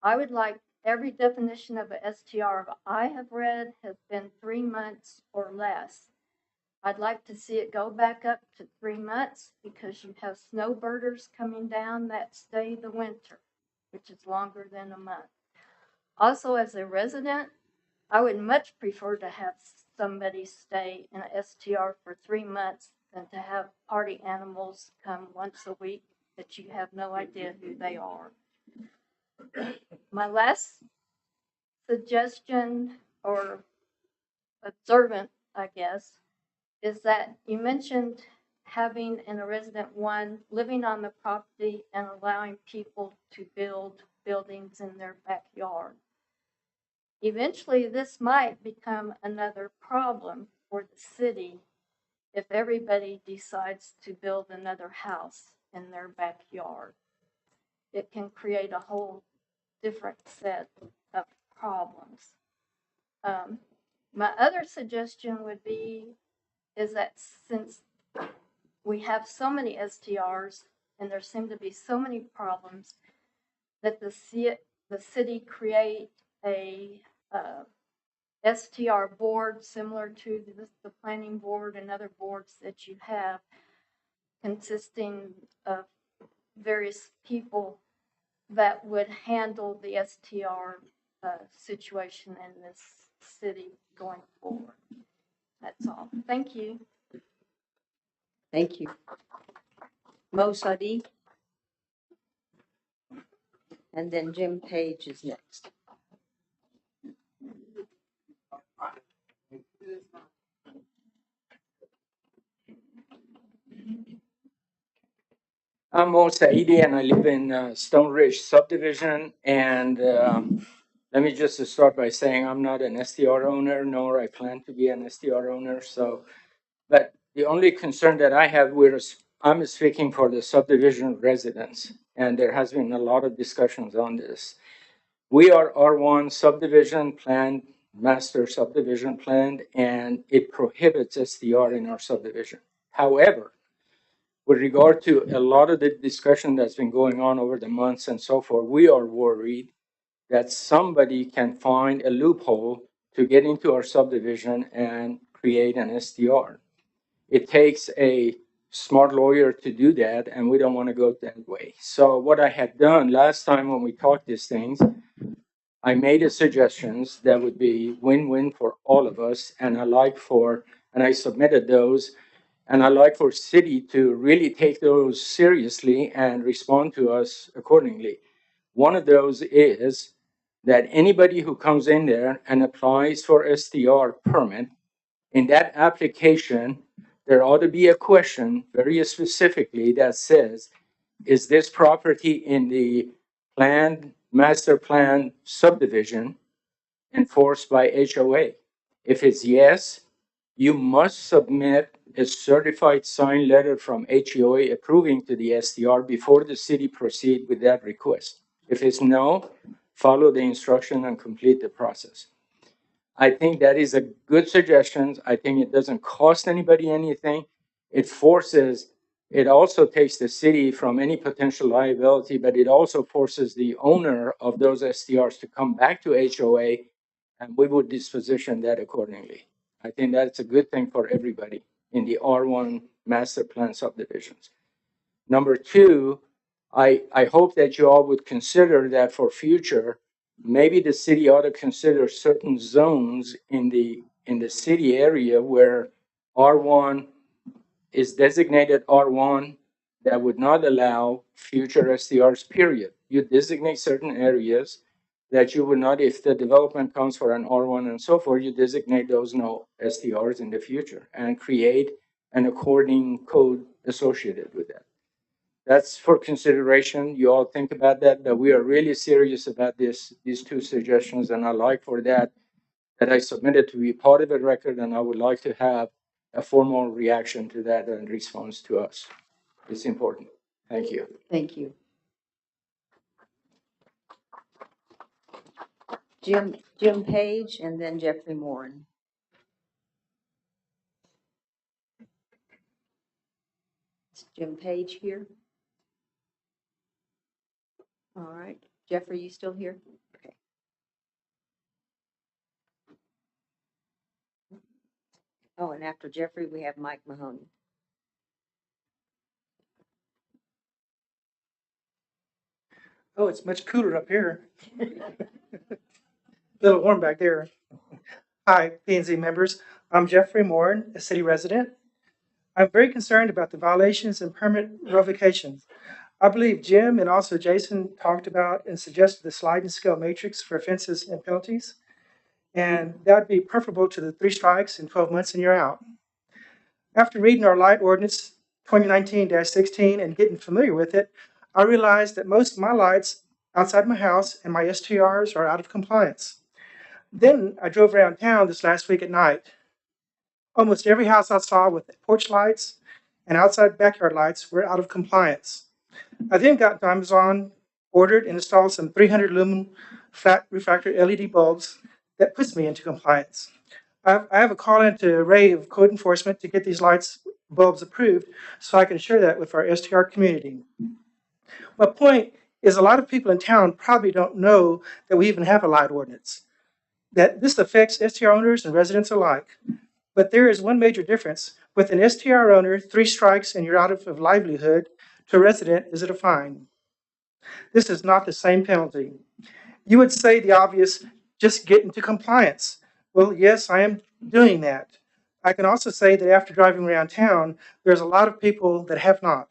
I would like every definition of a STR I have read has been 3 months or less. I'd like to see it go back up to 3 months because you have snowbirders coming down that stay the winter, which is longer than a month. Also, as a resident, I would much prefer to have somebody stay in an STR for 3 months than to have party animals come once a week that you have no idea who they are. My last suggestion or observant, I guess, is that you mentioned having in a resident one living on the property and allowing people to build buildings in their backyard. Eventually, this might become another problem for the city if everybody decides to build another house in their backyard. It can create a whole different set of problems. My other suggestion would be is that since we have so many STRs and there seem to be so many problems, that the city create a STR board similar to the planning board and other boards that you have, consisting of various people that would handle the STR situation in this city going forward. That's all. Thank you. Thank you. Mo Sadi. And then Jim Page is next. I'm Mo Saidi and I live in Stone Ridge Subdivision. And let me just start by saying I'm not an STR owner, nor I plan to be an STR owner. But the only concern that I have I'm speaking for the subdivision residents, and there has been a lot of discussions on this. We are R1 subdivision planned, master subdivision planned, and it prohibits STR in our subdivision. However, with regard to a lot of the discussion that's been going on over the months and so forth, we are worried that somebody can find a loophole to get into our subdivision and create an STR. It takes a smart lawyer to do that, and we don't want to go that way. So what I had done last time when we talked these things, I made suggestions that would be win-win for all of us, and I submitted those, and I like for city to really take those seriously and respond to us accordingly. One of those is that anybody who comes in there and applies for STR permit, in that application, there ought to be a question very specifically that says, is this property in the master plan subdivision enforced by HOA? If it's yes, you must submit a certified signed letter from HOA approving to the STR before the city proceed with that request. If it's no, follow the instruction and complete the process. I think that is a good suggestion. I think it doesn't cost anybody anything. It also takes the city from any potential liability, but it also forces the owner of those STRs to come back to HOA, and we would disposition that accordingly. I think that's a good thing for everybody in the R1 master plan subdivisions. Number two, I hope that you all would consider that for future, maybe the city ought to consider certain zones in the in the city area where R1 is designated R1 that would not allow future STRs, period. You designate certain areas that you would not, if the development comes for an R1 and so forth, you designate those no STRs in the future and create an according code associated with that. That's for consideration. You all think about that we are really serious about these two suggestions, and I like for that I submitted to be part of the record, and I would like to have a formal reaction to that and response to us. It's important. Thank you. Thank you. Jim Page and then Jeffrey Morin. Is Jim Page here? All right. Jeffrey, you still here? Okay. Oh, and after Jeffrey, we have Mike Mahoney. Oh, it's much cooler up here. A little warm back there. Hi, P&Z members. I'm Jeffrey Morin, a city resident. I'm very concerned about the violations and permit revocations. I believe Jim and also Jason talked about and suggested the sliding scale matrix for offenses and penalties. And that would be preferable to the 3 strikes in 12 months and you're out. After reading our light ordinance 2019-16 and getting familiar with it, I realized that most of my lights outside my house and my STRs are out of compliance. Then I drove around town this last week at night. Almost every house I saw with porch lights and outside backyard lights were out of compliance. I then got to Amazon, ordered and installed some 300 lumen flat refractor LED bulbs that puts me into compliance. I have a call into Ray of code enforcement to get these lights bulbs approved so I can share that with our STR community. My point is a lot of people in town probably don't know that we even have a light ordinance, that this affects STR owners and residents alike. But there is one major difference. With an STR owner, 3 strikes and you're out of livelihood. To a resident, is it a fine? This is not the same penalty. You would say the obvious, just get into compliance. Well, yes, I am doing that. I can also say that after driving around town, there's a lot of people that have not.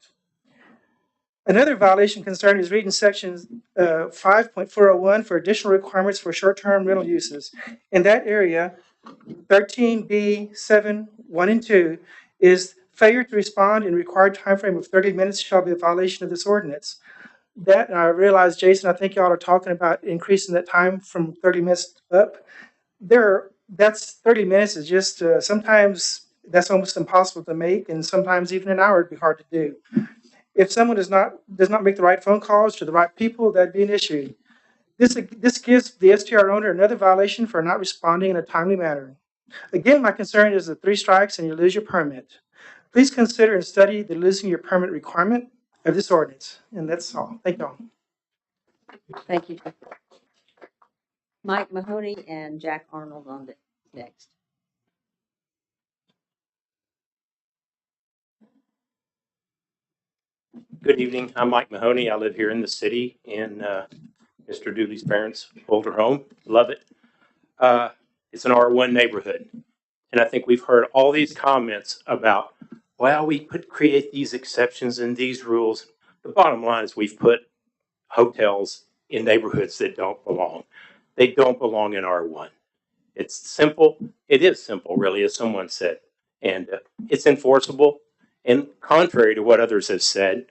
Another violation concern is reading section 5.401 for additional requirements for short-term rental uses. In that area, 13B7, 1 and 2 is failure to respond in required time frame of 30 minutes shall be a violation of this ordinance. That, and I realize, Jason, I think y'all are talking about increasing that time from 30 minutes up. That's 30 minutes is just, sometimes that's almost impossible to make, and sometimes even an hour would be hard to do. If someone does not make the right phone calls to the right people, that'd be an issue. This gives the STR owner another violation for not responding in a timely manner. Again, my concern is the 3 strikes and you lose your permit. Please consider and study the losing your permit requirement of this ordinance. And that's all. Thank you all. Thank you. Mike Mahoney and Jack Arnold on the next. Good evening. I'm Mike Mahoney. I live here in the city in Mr. Dooley's parents' older home. Love it. It's an R1 neighborhood. And I think we've heard all these comments about, well, we create these exceptions and these rules. The bottom line is we've put hotels in neighborhoods that don't belong. They don't belong in R1. It's simple. It is simple, really, as someone said. And it's enforceable. And contrary to what others have said,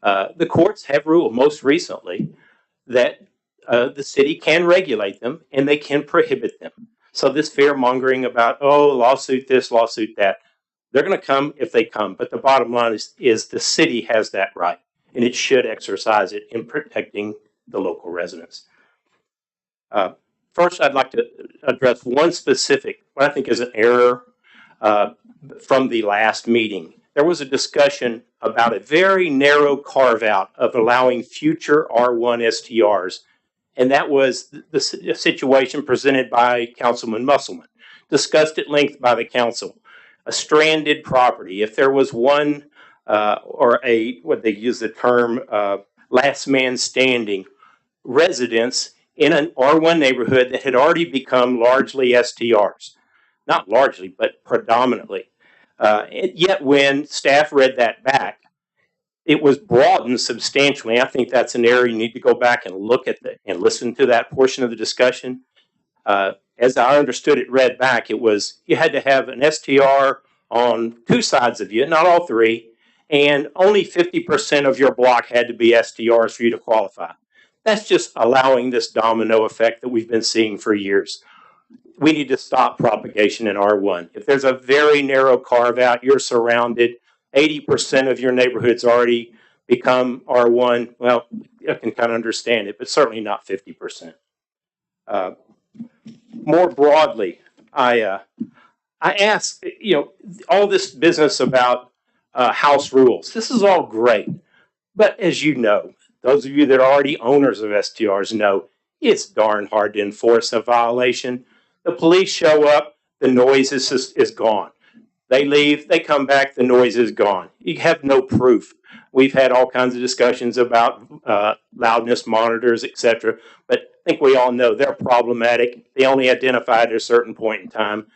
the courts have ruled most recently that the city can regulate them and they can prohibit them. So this fear mongering about, oh, lawsuit this, lawsuit that, they're going to come if they come. But the bottom line is the city has that right and it should exercise it in protecting the local residents. First, I'd like to address one specific, what I think is an error from the last meeting. There was a discussion about a very narrow carve out of allowing future R1 STRs. And that was the situation presented by Councilman Musselman, discussed at length by the council. A stranded property, if there was one or what they use the term, last man standing residence in an R1 neighborhood that had already become largely STRs. not largely, but predominantly. Yet when staff read that back, it was broadened substantially. I think that's an area you need to go back and look at and listen to that portion of the discussion. As I understood it read back, it was you had to have an STR on two sides of you, not all three, and only 50% of your block had to be STRs for you to qualify. That's just allowing this domino effect that we've been seeing for years. We need to stop propagation in R1. If there's a very narrow carve out, you're surrounded, 80% of your neighborhood's already become R1. Well, I can kind of understand it, but certainly not 50%. More broadly, I ask, all this business about house rules. This is all great, but as you know, those of you that are already owners of STRs know it's darn hard to enforce a violation. The police show up, the noise is gone. They leave, they come back, the noise is gone. You have no proof. We've had all kinds of discussions about loudness monitors, etc. But I think we all know they're problematic. They only identify at a certain point in time.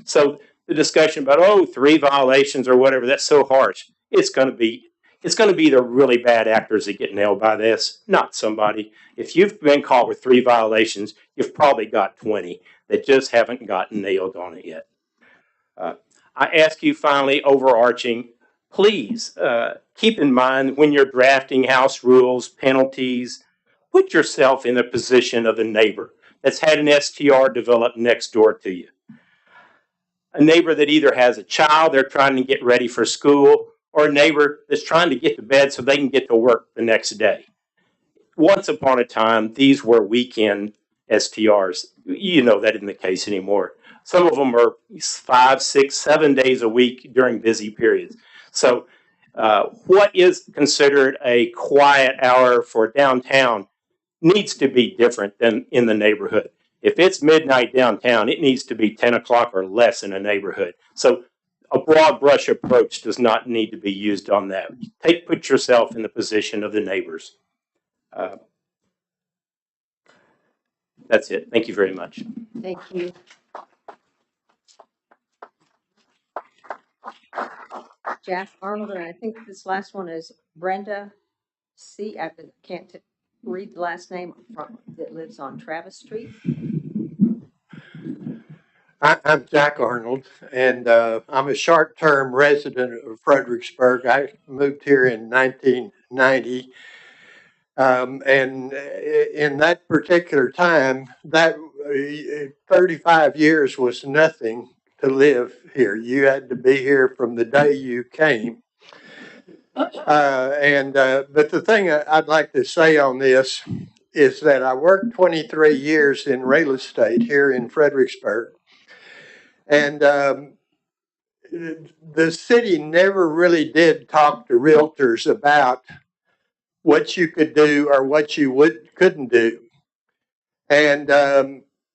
So the discussion about, 3 violations or whatever, that's so harsh. It's going to be the really bad actors that get nailed by this, not somebody. If you've been caught with 3 violations, you've probably got 20 that just haven't gotten nailed on it yet. I ask you finally, overarching, please keep in mind when you're drafting house rules, penalties, put yourself in the position of a neighbor that's had an STR developed next door to you. A neighbor that either has a child they're trying to get ready for school, or a neighbor that's trying to get to bed so they can get to work the next day. Once upon a time, these were weekend STRs. You know that isn't the case anymore. Some of them are 5, 6, 7 days a week during busy periods. So what is considered a quiet hour for downtown needs to be different than in the neighborhood. If it's midnight downtown, it needs to be 10 o'clock or less in a neighborhood. So a broad brush approach does not need to be used on that. Put yourself in the position of the neighbors. That's it. Thank you very much. Thank you. Jack Arnold, and I think this last one is Brenda C. I can't read the last name that lives on Travis Street. I'm Jack Arnold, and I'm a short-term resident of Fredericksburg. I moved here in 1990, and in that particular time, that 35 years was nothing to live here. You had to be here from the day you came. But the thing I'd like to say on this is that I worked 23 years in real estate here in Fredericksburg. And the city never really did talk to realtors about what you could do or what you couldn't do. And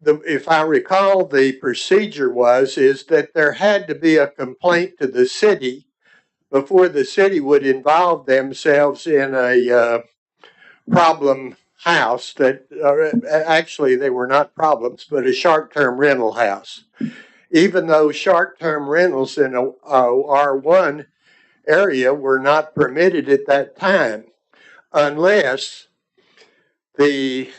if I recall, the procedure is that there had to be a complaint to the city before the city would involve themselves in a problem house that actually they were not problems, but a short-term rental house. Even though short-term rentals in a R1 area were not permitted at that time, unless the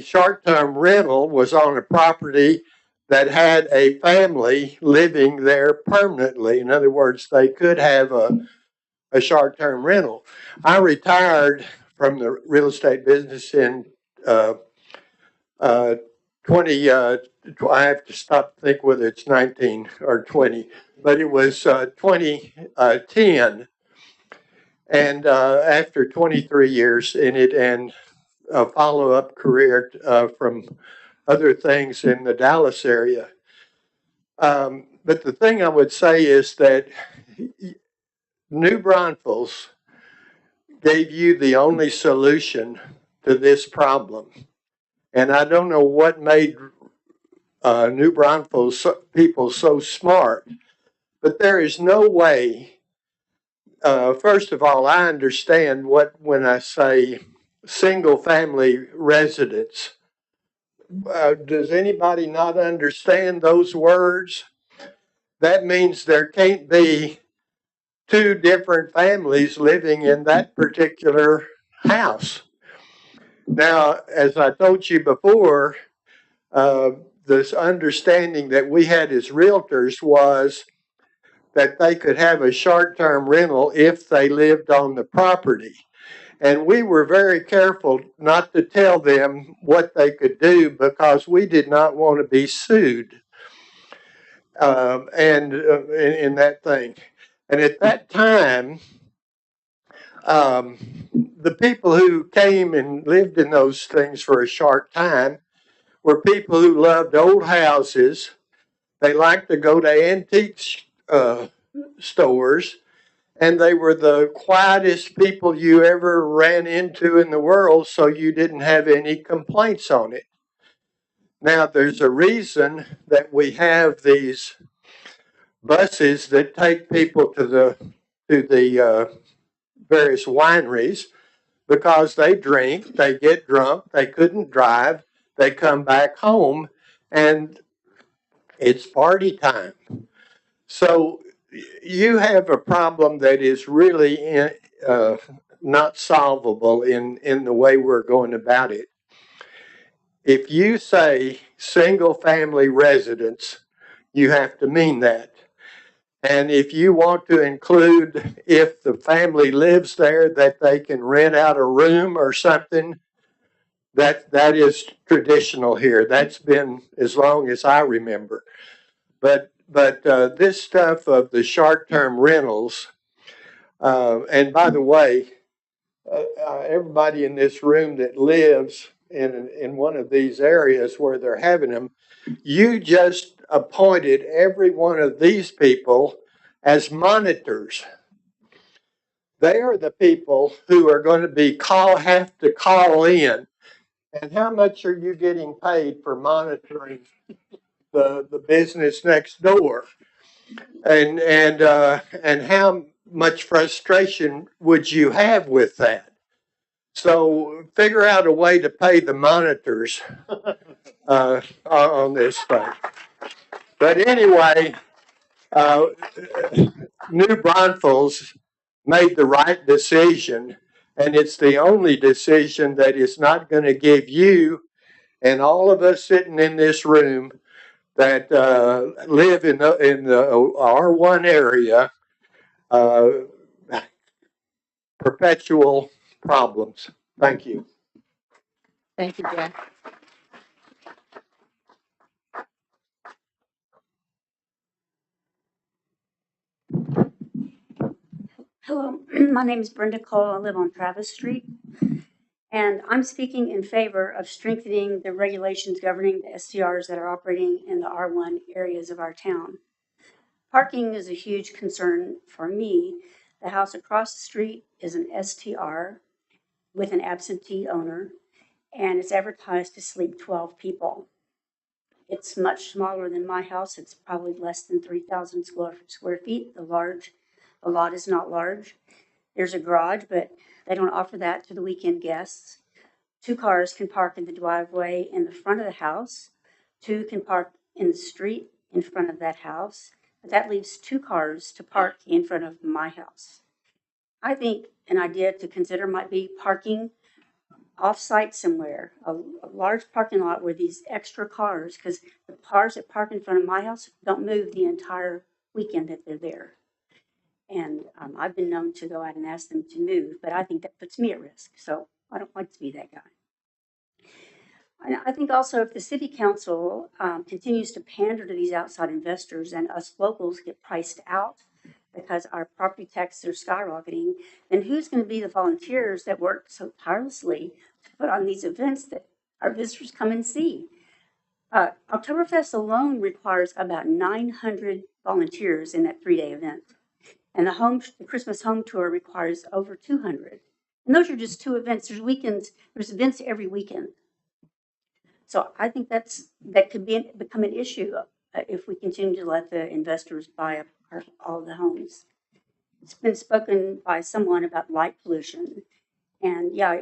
short-term rental was on a property that had a family living there permanently. In other words, they could have a short-term rental. I retired from the real estate business in I have to stop to think whether it's 19 or 20, but it was 2010. And after 23 years in it and a follow-up career from other things in the Dallas area. But the thing I would say is that New Braunfels gave you the only solution to this problem. And I don't know what made New Braunfels people so smart, but there is no way. First of all, I understand when I say single family residence, does anybody not understand those words? That means there can't be two different families living in that particular house. Now, as I told you before, this understanding that we had as realtors was that they could have a short-term rental if they lived on the property. And we were very careful not to tell them what they could do because we did not want to be sued in that thing. And at that time, the people who came and lived in those things for a short time were people who loved old houses. They liked to go to antique stores, and they were the quietest people you ever ran into in the world, so you didn't have any complaints on it. Now, there's a reason that we have these buses that take people to the various wineries, because they drink, they get drunk, they couldn't drive, they come back home, and it's party time. So you have a problem that is really not solvable in the way we're going about it. If you say single family residence, you have to mean that. And if you want to include, if the family lives there, that they can rent out a room or something, that is traditional here. That's been as long as I remember. But this stuff of the short-term rentals, and by the way, everybody in this room that lives in one of these areas where they're having them, you just appointed every one of these people as monitors. They are the people who are going to have to call in. And how much are you getting paid for monitoring the business next door? And how much frustration would you have with that? So figure out a way to pay the monitors on this thing. But anyway, New Braunfels made the right decision, and it's the only decision that is not going to give you and all of us sitting in this room that live in the R1 area perpetual problems. Thank you. Thank you, Jack. Hello, my name is Brenda Cole. I live on Travis Street. And I'm speaking in favor of strengthening the regulations governing the STRs that are operating in the R1 areas of our town. Parking is a huge concern for me. The house across the street is an STR with an absentee owner, and it's advertised to sleep 12 people. It's much smaller than my house. It's probably less than 3,000 square feet. The lot is not large. There's a garage, but they don't offer that to the weekend guests. 2 cars can park in the driveway in the front of the house. 2 can park in the street in front of that house. But that leaves 2 cars to park in front of my house. I think an idea to consider might be parking off-site somewhere, a large parking lot where these extra cars, because the cars that park in front of my house don't move the entire weekend that they're there. And I've been known to go out and ask them to move, but I think that puts me at risk. So I don't like to be that guy. And I think also if the city council continues to pander to these outside investors and us locals get priced out because our property taxes are skyrocketing, then who's going to be the volunteers that work so tirelessly to put on these events that our visitors come and see? Oktoberfest alone requires about 900 volunteers in that 3-day event. And the Christmas home tour requires over 200. And those are just 2 events. There's weekends, there's events every weekend. So I think that could become an issue if we continue to let the investors buy up all the homes. It's been spoken by someone about light pollution. And yeah,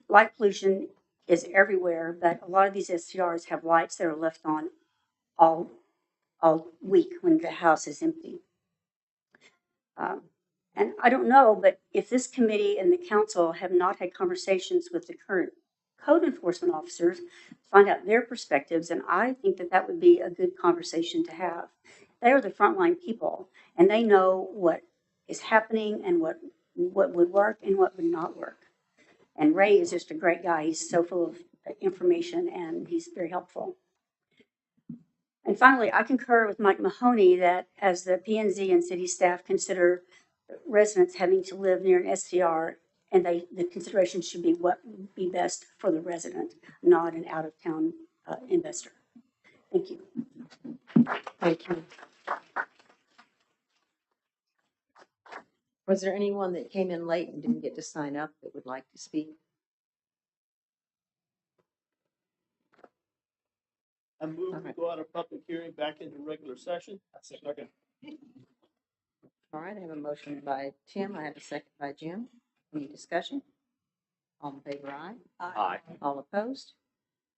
light pollution is everywhere, but a lot of these STRs have lights that are left on all, all week when the house is empty. And I don't know, but if this committee and the council have not had conversations with the current code enforcement officers to find out their perspectives, and I think that that would be a good conversation to have. They are the frontline people, and they know what is happening and what would work and what would not work. And Ray is just a great guy. He's so full of information and he's very helpful. And finally, I concur with Mike Mahoney that as the P&Z and city staff consider residents having to live near an STR, and the consideration should be what would be best for the resident, not an out-of-town investor. Thank you. Thank you. Was there anyone that came in late and didn't get to sign up that would like to speak? I move to go out of public hearing back into regular session. Second. All right, I have a motion by Tim. I have a second by Jim. Any discussion? All in favor, aye? Aye. All opposed?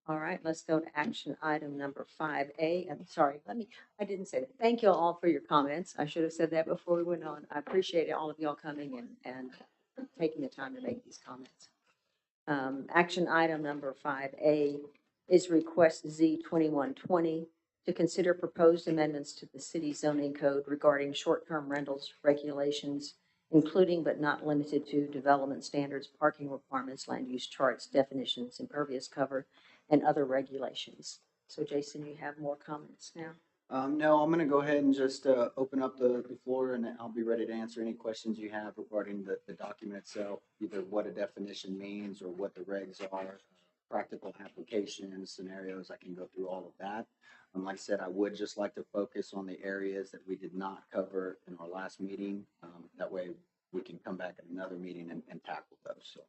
All right, let's go to action item number 5A. I'm sorry, I didn't say that. Thank you all for your comments. I should have said that before we went on. I appreciate all of y'all coming and taking the time to make these comments. Action item number 5A is request Z2120 to consider proposed amendments to the city zoning code regarding short-term rentals regulations, including but not limited to development standards, parking requirements, land use charts, definitions, impervious cover, and other regulations. So Jason, you have more comments now? No, I'm going to go ahead and just open up the floor, and I'll be ready to answer any questions you have regarding the document itself, either what a definition means or what the regs are, practical applications, scenarios. I can go through all of that. Like I said, I would just like to focus on the areas that we did not cover in our last meeting. That way we can come back at another meeting and tackle those. So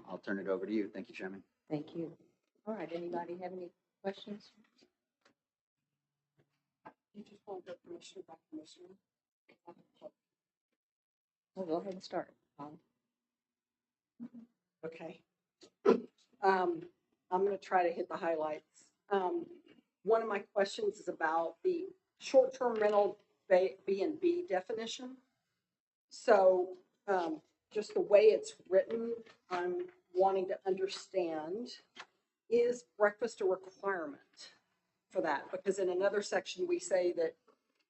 I'll turn it over to you. Thank you, Chairman. Thank you. All right, anybody have any questions? You just want to go commissioner by commissioner? We'll go ahead and start. Okay. I'm going to try to hit the highlights. One of my questions is about the short-term rental B&B definition. So just the way it's written, I'm wanting to understand, is breakfast a requirement for that? Because in another section, we say that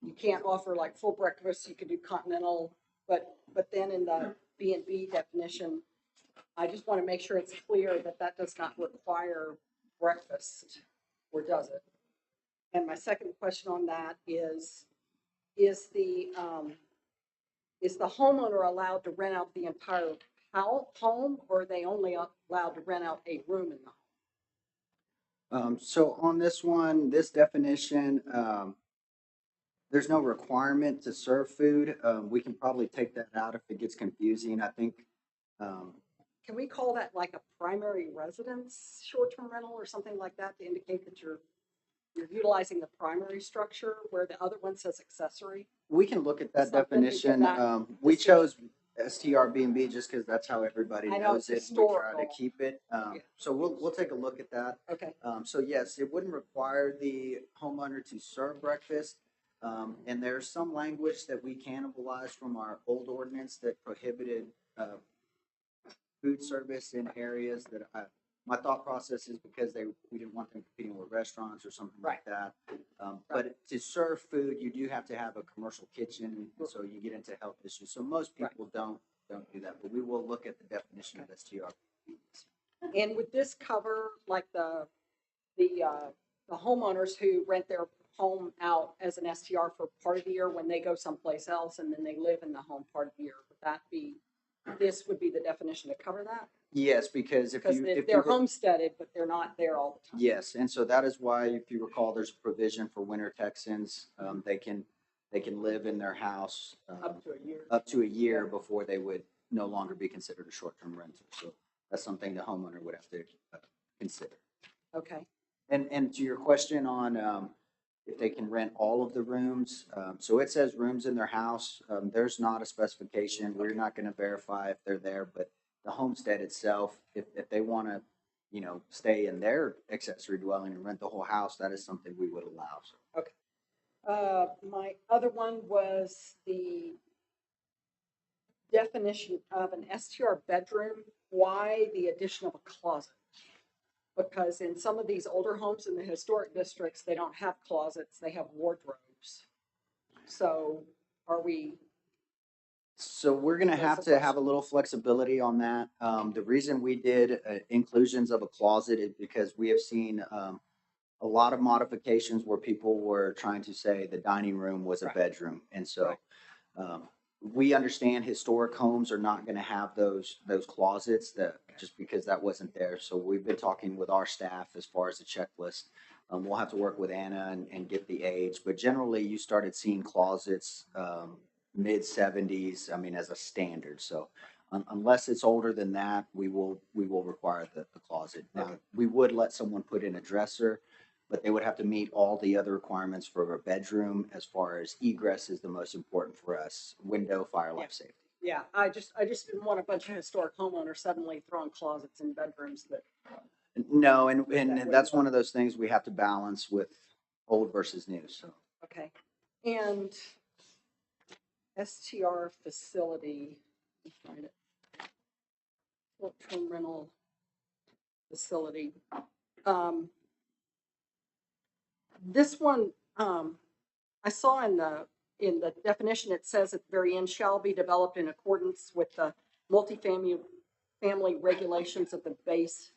you can't offer like full breakfast, you could do continental, but then in the B&B definition, I just want to make sure it's clear that that does not require breakfast, or does it? And my second question on that is the homeowner allowed to rent out the entire home, or are they only allowed to rent out a room in the home? So on this one, this definition, there's no requirement to serve food. We can probably take that out if it gets confusing. I think. Can we call that like a primary residence short-term rental or something like that to indicate that you're utilizing the primary structure where the other one says accessory? We can look at that definition. We chose STRB&B just because that's how everybody knows it. We try to keep it. So we'll take a look at that. Okay. So yes, it wouldn't require the homeowner to serve breakfast. And there's some language that we cannibalized from our old ordinance that prohibited food service in areas that my thought process is because we didn't want them competing with restaurants or something like that. But to serve food, you do have to have a commercial kitchen, and so you get into health issues. So most people don't do that, but we will look at the definition of STR. And would this cover like the homeowners who rent their home out as an STR for part of the year when they go someplace else and then they live in the home part of the year? This would be the definition to cover that? Yes, because if they're homesteaded, but they're not there all the time. Yes, and so that is why, if you recall, there's a provision for winter Texans. They can live in their house up to a year before they would no longer be considered a short-term renter. So that's something the homeowner would have to consider. Okay. And to your question on if they can rent all of the rooms, so it says rooms in their house. There's not a specification. We're not going to verify if they're there, but the homestead itself, if they want to stay in their accessory dwelling and rent the whole house, that is something we would allow. So. Okay. My other one was the definition of an STR bedroom. Why the addition of a closet? Because in some of these older homes in the historic districts, they don't have closets, they have wardrobes. So are we? So we're going to have to have a little flexibility on that. The reason we did inclusions of a closet is because we have seen a lot of modifications where people were trying to say the dining room was a bedroom. And so we understand historic homes are not going to have those closets just because that wasn't there. So we've been talking with our staff as far as the checklist. We'll have to work with Anna and get the age, but generally you started seeing closets mid 70s. I mean, as a standard. So unless it's older than that, we will require the closet. Now we would let someone put in a dresser, but they would have to meet all the other requirements for a bedroom. As far as egress is the most important for us: window, fire, life safety. Yeah, I just didn't want a bunch of historic homeowners suddenly throwing closets in bedrooms that. No, and that's one of those things we have to balance with old versus new. So. Okay, and STR facility, let's find it. Short-term rental facility. This one, I saw in the definition, it says at the very end, shall be developed in accordance with the multifamily regulations of the base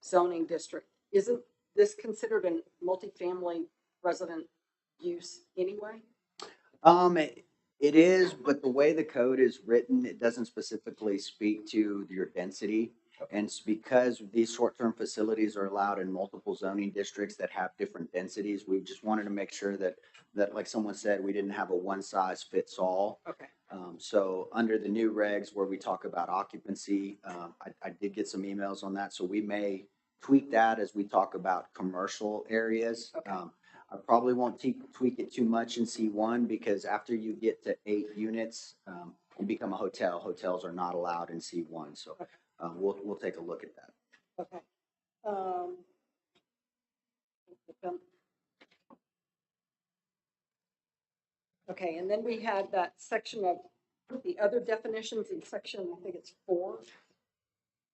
zoning district. Isn't this considered a multifamily resident use anyway? It is, but the way the code is written, it doesn't specifically speak to your density. And it's because these short-term facilities are allowed in multiple zoning districts that have different densities. We just wanted to make sure that like someone said, we didn't have a one size fits all. Okay. So under the new regs where we talk about occupancy, I did get some emails on that. So we may tweak that as we talk about commercial areas. Okay. I probably won't tweak it too much in C1 because after you get to 8 units, you become a hotel. Hotels are not allowed in C1. So we'll take a look at that. Okay. Okay, and then we had that section of the other definitions in section, I think it's 4.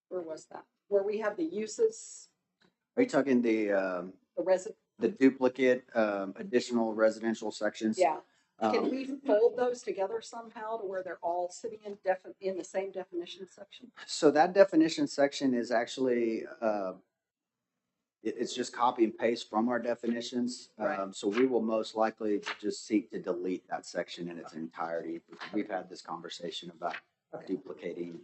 Where was that? Where we have the uses. Are you talking the duplicate additional residential sections? Yeah. Can we fold those together somehow to where they're all sitting in the same definition section? So that definition section is actually it's just copy and paste from our definitions. Right. So we will most likely just seek to delete that section in its entirety. We've had this conversation about duplicating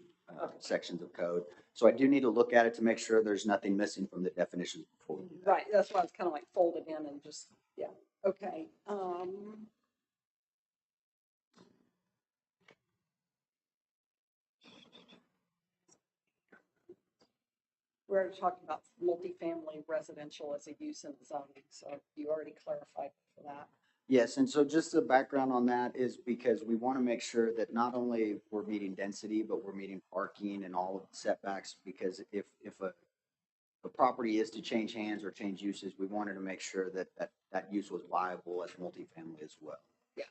sections of code. So I do need to look at it to make sure there's nothing missing from the definitions before we do that. Right, that's why it's kind of like folded in and just, yeah, okay. We're talking about multifamily residential as a use in zoning, so you already clarified for that. Yes, and so just the background on that is because we want to make sure that not only we're meeting density, but we're meeting parking and all of the setbacks, because if a property is to change hands or change uses, we wanted to make sure that that use was viable as multifamily as well. Yeah.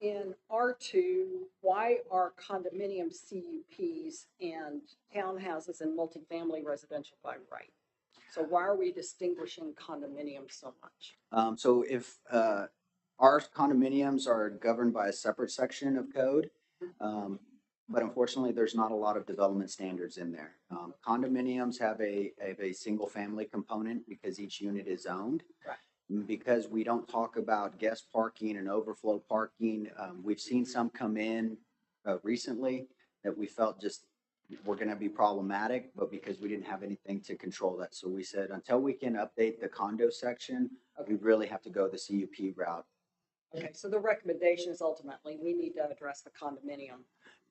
In R2, why are condominium CUPs and townhouses and multifamily residential by right? So why are we distinguishing condominiums so much? So if our condominiums are governed by a separate section of code, but unfortunately there's not a lot of development standards in there. Condominiums have a single family component because each unit is owned. Right. Because we don't talk about guest parking and overflow parking, we've seen some come in recently that we felt just were going to be problematic, but because we didn't have anything to control that. So we said, until we can update the condo section, we really have to go the CUP route. Okay, so the recommendation is ultimately we need to address the condominium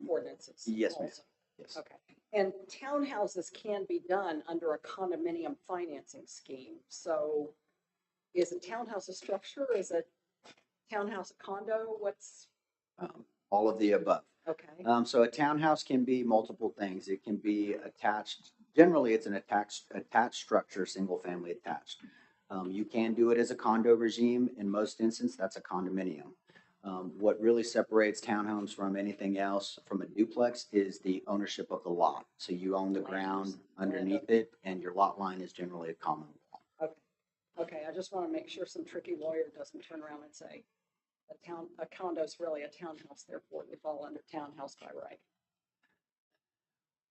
ordinances. Yes, ma'am. Yes. Okay. And townhouses can be done under a condominium financing scheme. So is a townhouse a structure? Is a townhouse a condo? What's all of the above? Okay. So a townhouse can be multiple things. It can be attached, generally it's an attached structure, single family attached. You can do it as a condo regime. In most instances, that's a condominium. What really separates townhomes from anything else from a duplex is the ownership of the lot. So you own the ground underneath it and your lot line is generally a common lot. Okay. Okay, I just want to make sure some tricky lawyer doesn't turn around and say a condo is really a townhouse, therefore they fall under townhouse by right.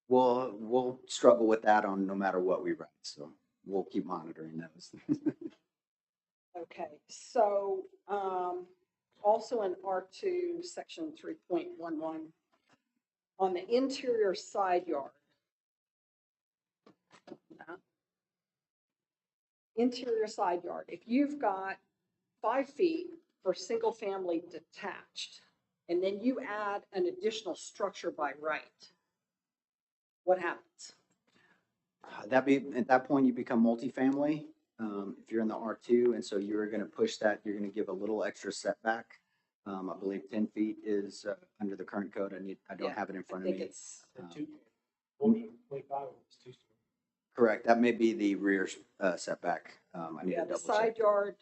We'll struggle with that on no matter what we write. So we'll keep monitoring those. Okay, so, also in R2, section 3.11, on the interior side yard. Interior side yard, if you've got 5 feet for single family detached, and then you add an additional structure by right, what happens? At that point, you become multifamily. If you're in the R2, and so you're going to push that, you're going to give a little extra setback. I believe 10 feet is under the current code. I don't have it in front of me. It's Correct. That may be the rear setback. I need to the double side check. yard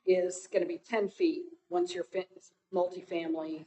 is going to be 10 feet once you're multifamily,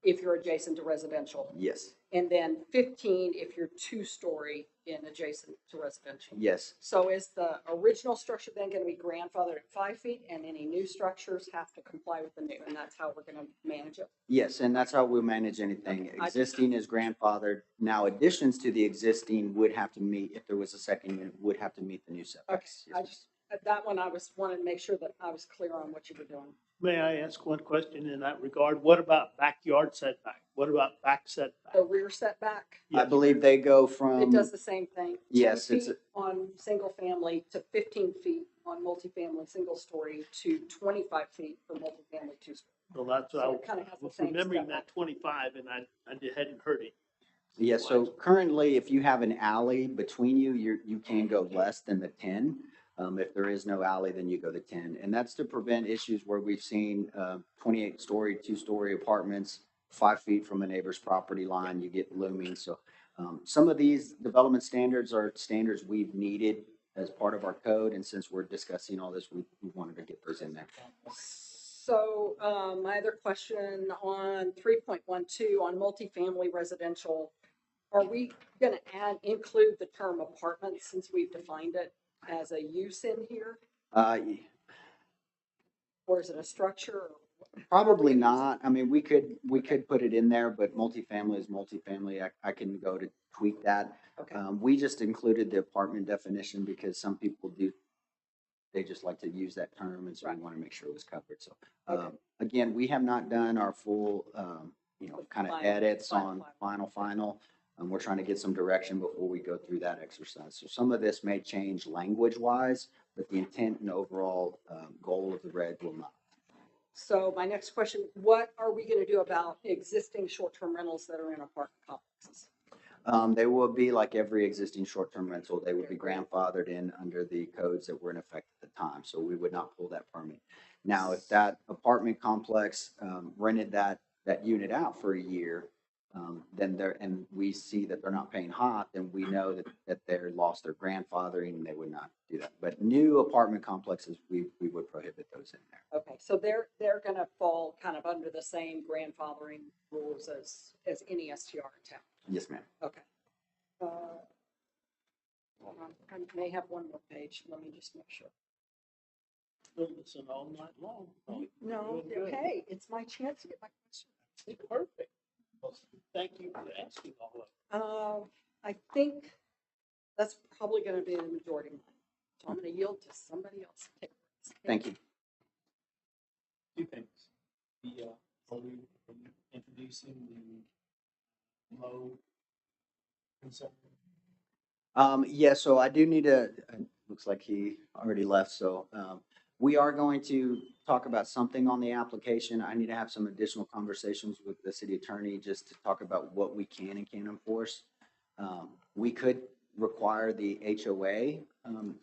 if you're adjacent to residential. Yes. And then 15 if you're 2-story in adjacent to residential. Yes. So is the original structure then going to be grandfathered at 5 feet, and any new structures have to comply with the new, and that's how we're going to manage it? Yes, and that's how we'll manage anything. Okay. Existing is grandfathered. Now, additions to the existing would have to meet, if there was a second unit, would have to meet the new Okay, setbacks. Yes, I just, that one I wanted to make sure that I was clear on what you were doing. May I ask one question in that regard? What about backyard setback? What about back setback? The rear setback? I believe they go from. It does the same thing. Yes, 10 it's feet on single family to 15 feet on multifamily single story to 25 feet for multifamily 2-story. Well, that's So what it kind of I has the was same remembering step. that 25 and I hadn't heard it. Yes, so currently, if you have an alley between you, you can go less than the 10. If there is no alley, then you go to 10. And that's to prevent issues where we've seen 28-story, 2-story apartments, 5 feet from a neighbor's property line, you get looming. So some of these development standards are standards we've needed as part of our code. And since we're discussing all this, we wanted to get those in there. So my other question on 3.12 on multifamily residential, are we going to include the term apartment since we've defined it as a use in here? Or is it a structure? Probably not. I mean, we could put it in there, but multifamily is multifamily. I can go to tweak that. Okay. We just included the apartment definition because some people they just like to use that term, and so we want to make sure it was covered. So, again, we have not done our full, kind of edits on final. We're trying to get some direction before we go through that exercise. So some of this may change language-wise, but the intent and overall goal of the reg will not. So my next question, what are we going to do about existing short-term rentals that are in apartment complexes? They will be like every existing short-term rental. They would be grandfathered in under the codes that were in effect at the time. So we would not pull that permit. Now, if that apartment complex rented that unit out for a year, then and we see that they're not paying hot, then we know that they're lost their grandfathering and they would not do that. But new apartment complexes, we would prohibit those in there. Okay, so they're going to fall kind of under the same grandfathering rules as any STR in town. Yes, ma'am. Okay. Hold on, I may have one more page. Let me just make sure. Listen all night long. No, hey, it's my chance to get my question. Perfect. Well, thank you for asking all of it. I think that's probably going to be the majority of mine. So I'm going to yield to somebody else. Thank you. Two things. Are we introducing the low concern? Yeah, so I do need to, looks like he already left. So we are going to talk about something on the application. I need to have some additional conversations with the city attorney just to talk about what we can and can't enforce. We could require the HOA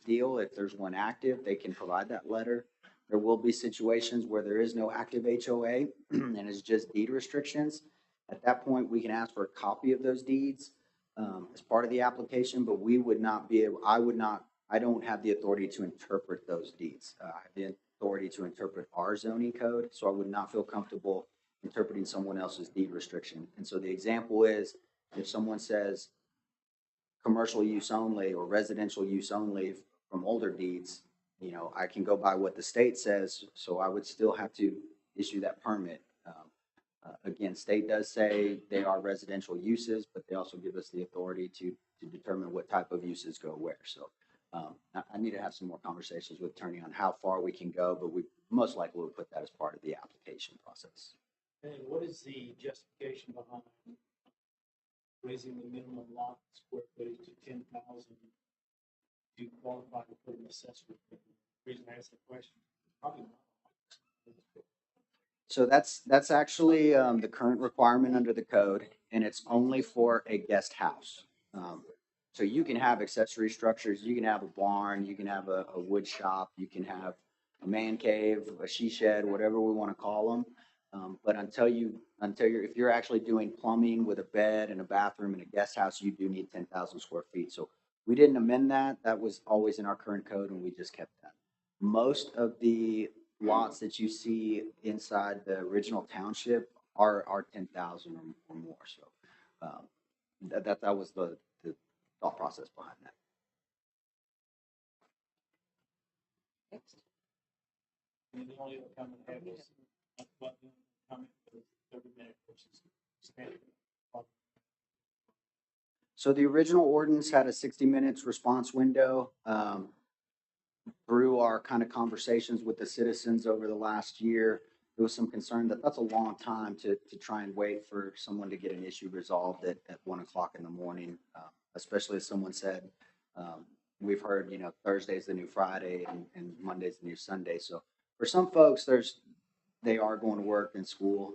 deal. If there's one active, they can provide that letter. There will be situations where there is no active HOA and it's just deed restrictions. At that point, we can ask for a copy of those deeds as part of the application, but we would not be able, I don't have the authority to interpret those deeds. I have the authority to interpret our zoning code, so I would not feel comfortable interpreting someone else's deed restriction. And so the example is, if someone says commercial use only or residential use only from older deeds, you know, I can go by what the state says, so I would still have to issue that permit. Again, state does say they are residential uses, but they also give us the authority to determine what type of uses go where. So I need to have some more conversations with attorney on how far we can go, but we most likely will put that as part of the application process. And what is the justification behind raising the minimum lot square footage to 10,000 to qualify for an accessory? The reason I asked that question, probably not. So that's actually the current requirement under the code, and it's only for a guest house. So you can have accessory structures, you can have a barn, you can have a wood shop, you can have a man cave, a she shed, whatever we want to call them. But if you're actually doing plumbing with a bed and a bathroom in a guest house, you do need 10,000 square feet. So we didn't amend that. That was always in our current code, and we just kept that. Most of the lots that you see inside the original township are 10,000 or more. So that was the thought process behind that. Next. And the only other comment I have is, what the comment was 30-minute versus standard. So the original ordinance had a 60 minutes response window. Through our kind of conversations with the citizens over the last year, there was some concern that that's a long time to try and wait for someone to get an issue resolved at 1 o'clock in the morning, especially as someone said, we've heard, you know, Thursday's the new Friday and Monday's the new Sunday. So for some folks, they are going to work and school.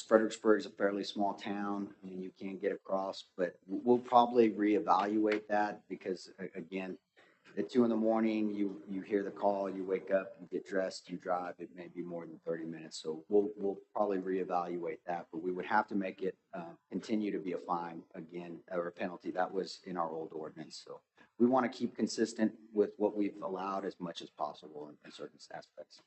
Fredericksburg is a fairly small town. I mean, you can get across, but we'll probably reevaluate that because again, at 2 a.m, you hear the call, you wake up, you get dressed, you drive, it may be more than 30 minutes. So we'll probably reevaluate that, but we would have to make it continue to be a fine again, or a penalty. That was in our old ordinance. So we want to keep consistent with what we've allowed as much as possible in certain aspects.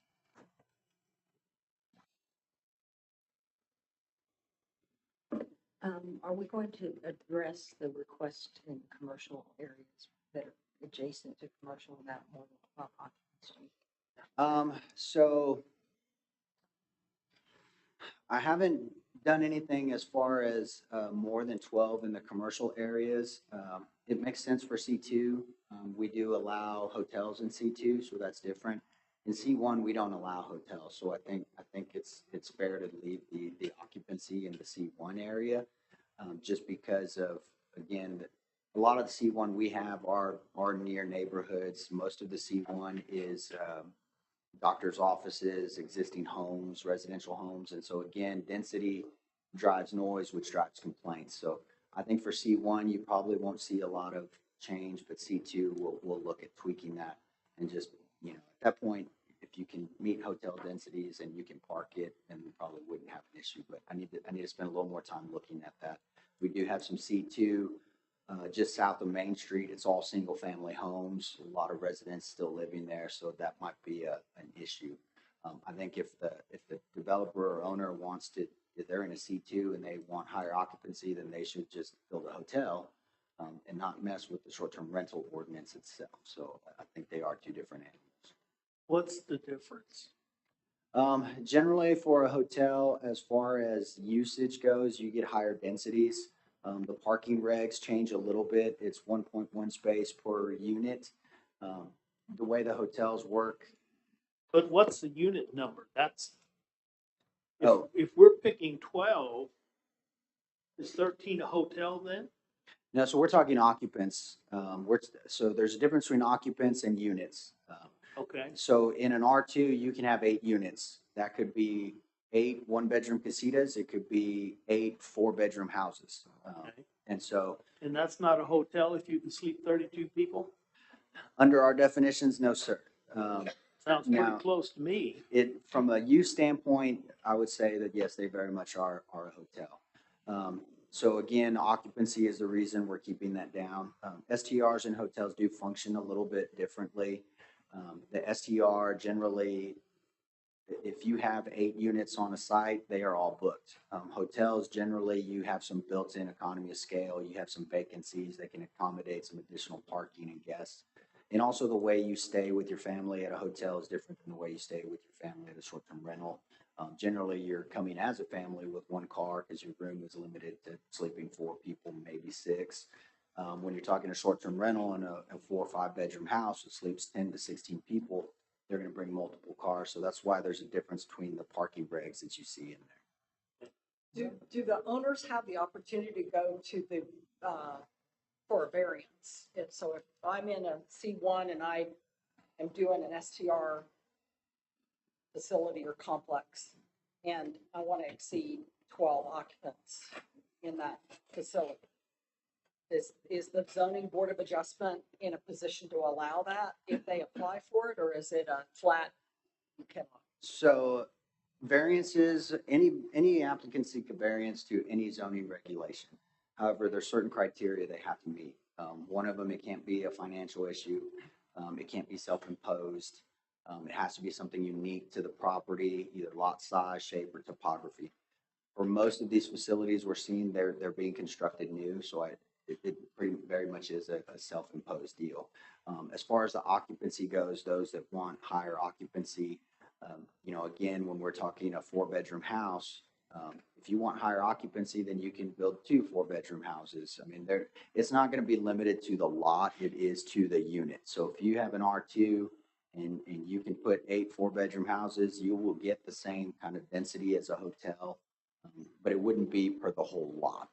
Are we going to address the request in commercial areas that are adjacent to commercial without more than 12 occupancy? So I haven't done anything as far as more than 12 in the commercial areas. It makes sense for C2. We do allow hotels in C2, so that's different. In C1, we don't allow hotels, so I think it's fair to leave the occupancy in the C1 area, just because of, again, a lot of the C1 we have are near neighborhoods. Most of the C1 is doctor's offices, existing homes, residential homes, and so again, density drives noise, which drives complaints. So I think for C1, you probably won't see a lot of change, but C2, we'll look at tweaking that and just, you know, at that point, if you can meet hotel densities and you can park it, then we probably wouldn't have an issue. But I need to spend a little more time looking at that. We do have some C2 just south of Main Street. It's all single family homes, a lot of residents still living there, so that might be an issue. I think if the developer or owner wants to, if they're in a C2 and they want higher occupancy, then they should just build a hotel and not mess with the short-term rental ordinance itself. So I think they are two different animals. What's the difference? Generally for a hotel, as far as usage goes, you get higher densities. The parking regs change a little bit. It's 1.1 space per unit. The way the hotels work. But what's the unit number? That's, if we're picking 12, is 13 a hotel then? No, so we're talking occupants. So there's a difference between occupants and units. Okay. So in an R2, you can have 8 units. That could be 8 one-bedroom casitas. It could be 8 4-bedroom houses. Okay. And so. And that's not a hotel if you can sleep 32 people? Under our definitions, no, sir. Sounds pretty Now- close to me. From a use standpoint, I would say that yes, they very much are a hotel. So again, occupancy is the reason we're keeping that down. STRs in hotels do function a little bit differently. The STR generally, if you have 8 units on a site, they are all booked. Hotels, generally, you have some built-in economy of scale. You have some vacancies that can accommodate some additional parking and guests. And also the way you stay with your family at a hotel is different than the way you stay with your family at a short-term rental. Generally, you're coming as a family with one car because your room is limited to sleeping 4 people, maybe 6. When you're talking a short-term rental in a 4 or 5 bedroom house that sleeps 10 to 16 people, they're going to bring multiple cars. So that's why there's a difference between the parking regs that you see in there. Do the owners have the opportunity to go to the, for a variance? So if I'm in a C1 and I am doing an STR facility or complex, and I want to exceed 12 occupants in that facility, is the zoning board of adjustment in a position to allow that if they apply for it, or is it a flat, you cannot? So variances, any applicant seek a variance to any zoning regulation. However, there's certain criteria they have to meet. One of them, it can't be a financial issue. It can't be self-imposed. It has to be something unique to the property, either lot size, shape, or topography. For most of these facilities we're seeing, they're being constructed new, so it pretty very much is a self-imposed deal. As far as the occupancy goes, those that want higher occupancy, again, when we're talking a 4-bedroom house, if you want higher occupancy, then you can build 2 4-bedroom houses. I mean, it's not going to be limited to the lot, it is to the unit. So if you have an R2 and you can put 8 4-bedroom houses, you will get the same kind of density as a hotel, but it wouldn't be per the whole lot.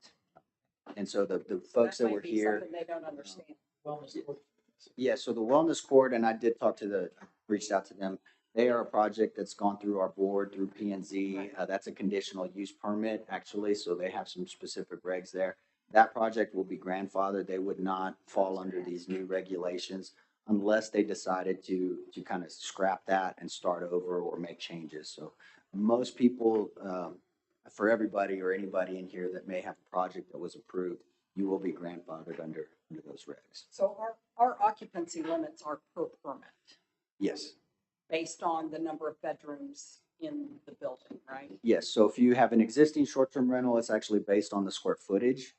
And so the folks that were here. Something they don't understand. Yeah, so the wellness court, and I did reached out to them. They are a project that's gone through our board, through P&Z. That's a conditional use permit, actually, so they have some specific regs there. That project will be grandfathered. They would not fall under these new regulations unless they decided to kind of scrap that and start over or make changes. So most people, for everybody or anybody in here that may have a project that was approved, you will be grandfathered under those regs. So our occupancy limits are per permit, Yes. based on the number of bedrooms in the building, right? Yes, so if you have an existing short-term rental, it's actually based on the square footage.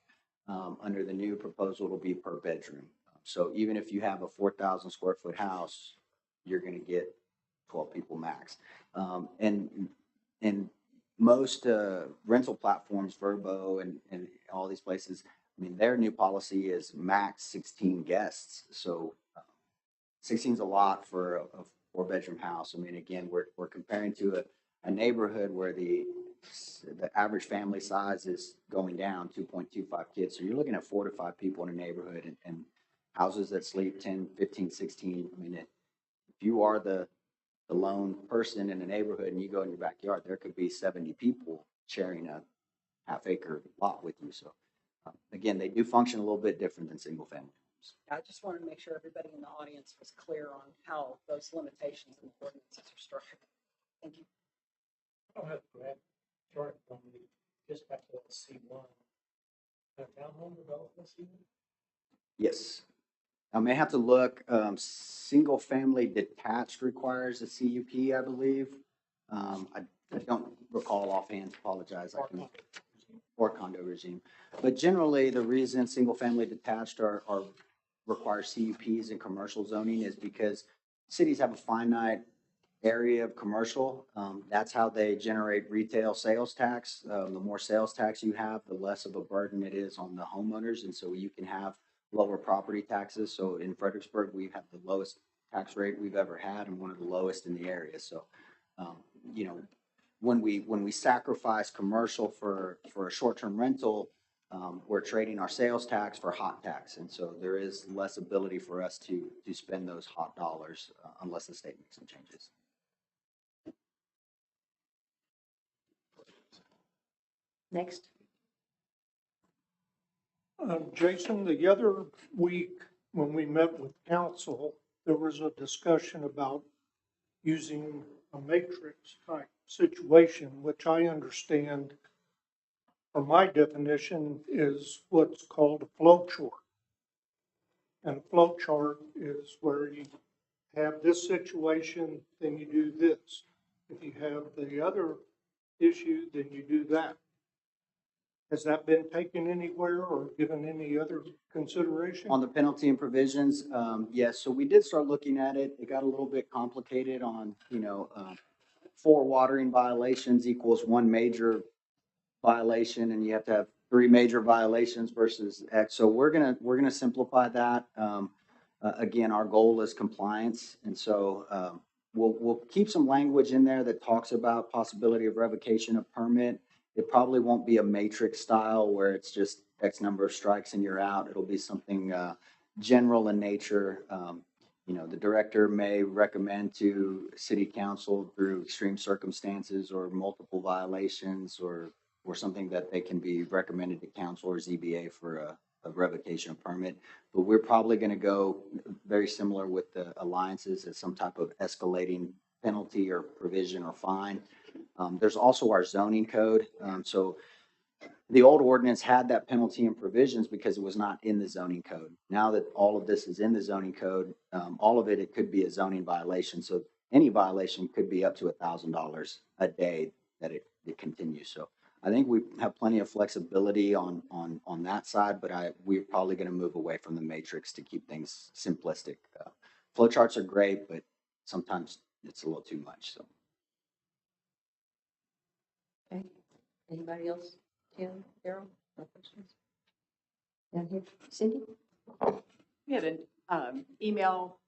Under the new proposal, it'll be per bedroom. So even if you have a 4,000 square foot house, you're gonna get 12 people max. And most rental platforms, Verbo and all these places, I mean, their new policy is max 16 guests. So 16 is a lot for a 4-bedroom house. I mean, again, we're comparing to a neighborhood where the average family size is going down 2.25 kids. So you're looking at 4 to 5 people in a neighborhood and houses that sleep 10, 15, 16. I mean, if you are the lone person in a neighborhood and you go in your backyard, there could be 70 people sharing a half-acre lot with you. So again, they do function a little bit different than single family. I just wanted to make sure everybody in the audience was clear on how those limitations and ordinances are structured. Thank you. I don't have to grab chart from me, just back to C1. Townhome development C1? Yes. I may have to look, single family detached requires a CUP, I believe. I don't recall offhand, apologize. Or condo regime. But generally, the reason single family detached require CUPs in commercial zoning is because cities have a finite area of commercial. That's how they generate retail sales tax. The more sales tax you have, the less of a burden it is on the homeowners. And so you can have lower property taxes. So in Fredericksburg, we have the lowest tax rate we've ever had and one of the lowest in the area. So, when we sacrifice commercial for a short-term rental, we're trading our sales tax for hot tax. And so there is less ability for us to spend those hot dollars unless the state makes some changes. Next. Jason, the other week when we met with council, there was a discussion about using a matrix type situation, which I understand, or my definition is what's called a flow chart. And a flow chart is where you have this situation, then you do this. If you have the other issue, then you do that. Has that been taken anywhere or given any other consideration? On the penalty and provisions, yes, so we did start looking at it. It got a little bit complicated on, 4 watering violations equals 1 major violation, and you have to have 3 major violations versus X. So we're gonna simplify that. Again, our goal is compliance, and so we'll keep some language in there that talks about possibility of revocation of permit. It probably won't be a matrix style where it's just X number of strikes and you're out. It'll be something general in nature. The director may recommend to city council through extreme circumstances or multiple violations or something that they can be recommended to council or ZBA for a revocation of permit. But we're probably going to go very similar with the alliances as some type of escalating penalty or provision or fine. There's also our zoning code. So the old ordinance had that penalty and provisions because it was not in the zoning code. Now that all of this is in the zoning code, all of it could be a zoning violation. So any violation could be up to $1,000 a day that it continues. So I think we have plenty of flexibility on that side, but we're probably going to move away from the matrix to keep things simplistic. Flowcharts are great, but sometimes it's a little too much. So. Okay. Anybody else? Tim, Daryl, no questions? Down here, Cindy? We had an email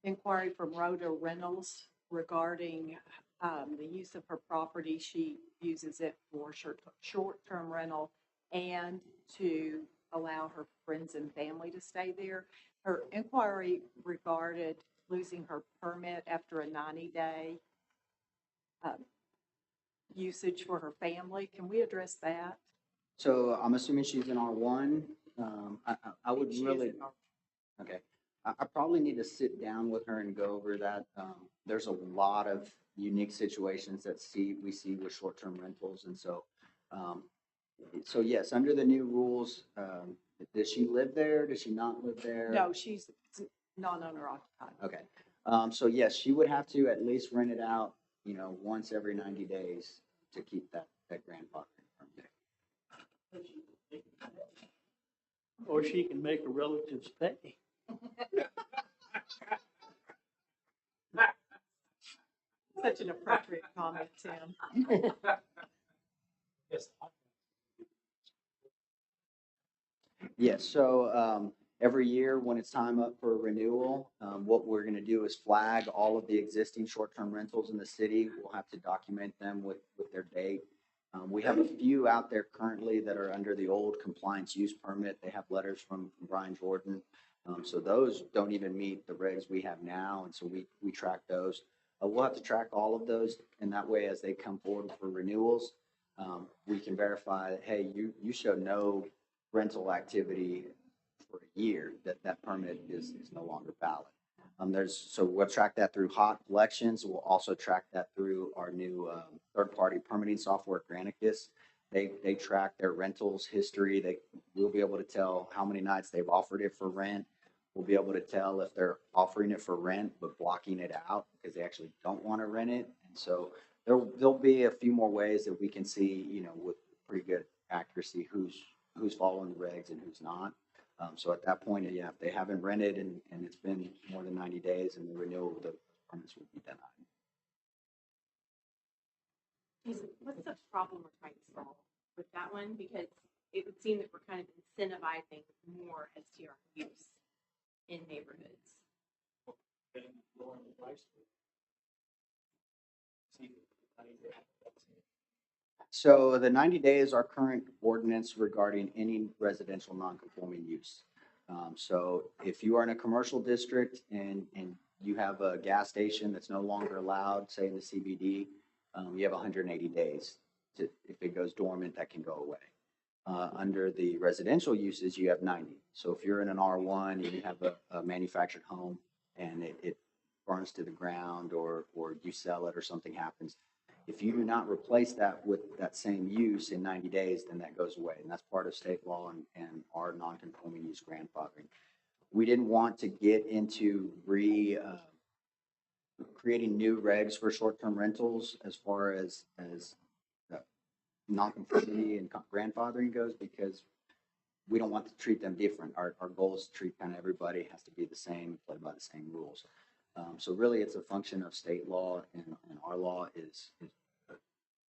inquiry from Rhoda Reynolds regarding the use of her property. She uses it for short-term rental and to allow her friends and family to stay there. Her inquiry regarded losing her permit after a 90-day usage for her family. Can we address that? So I'm assuming she's in R1. I would really, okay. I probably need to sit down with her and go over that. There's a lot of unique situations that we see with short-term rentals. And so, so yes, under the new rules, does she live there? Does she not live there? No, she's non-owner occupied. Okay. So yes, she would have to at least rent it out, once every 90 days to keep that grandfather. Or she can make her relatives pay. Such an appropriate comment, Tim. Yes, so every year when it's time up for renewal, what we're going to do is flag all of the existing short-term rentals in the city. We'll have to document them with their date. We have a few out there currently that are under the old compliance use permit. They have letters from Brian Jordan. So those don't even meet the regs we have now, and so we track those. We'll have to track all of those, and that way as they come forward for renewals, we can verify that, hey, you show no rental activity for a year, that permit is no longer valid. So we'll track that through hot collections. We'll also track that through our new third-party permitting software, Granicus. They track their rentals history. We'll be able to tell how many nights they've offered it for rent. We'll be able to tell if they're offering it for rent but blocking it out because they actually don't want to rent it. And so there'll be a few more ways that we can see, with pretty good accuracy who's following the regs and who's not. So at that point, yeah, if they haven't rented and it's been more than 90 days and the renewal of the permits would be denied. What's the problem we're trying to solve with that one? Because it would seem that we're kind of incentivizing more STR use in neighborhoods. So the 90 days are current ordinance regarding any residential non-conforming use. So if you are in a commercial district and you have a gas station that's no longer allowed, say in the CBD, you have 180 days. If it goes dormant, that can go away. Under the residential uses, you have 90. So if you're in an R1 and you have a manufactured home and it burns to the ground or you sell it or something happens. If you do not replace that with that same use in 90 days, then that goes away. And that's part of state law and our non-conforming use grandfathering. We didn't want to get into creating new regs for short-term rentals as far as non-conformity and grandfathering goes, because we don't want to treat them different. Our goal is to treat kind of everybody has to be the same, play by the same rules. So really it's a function of state law, and our law is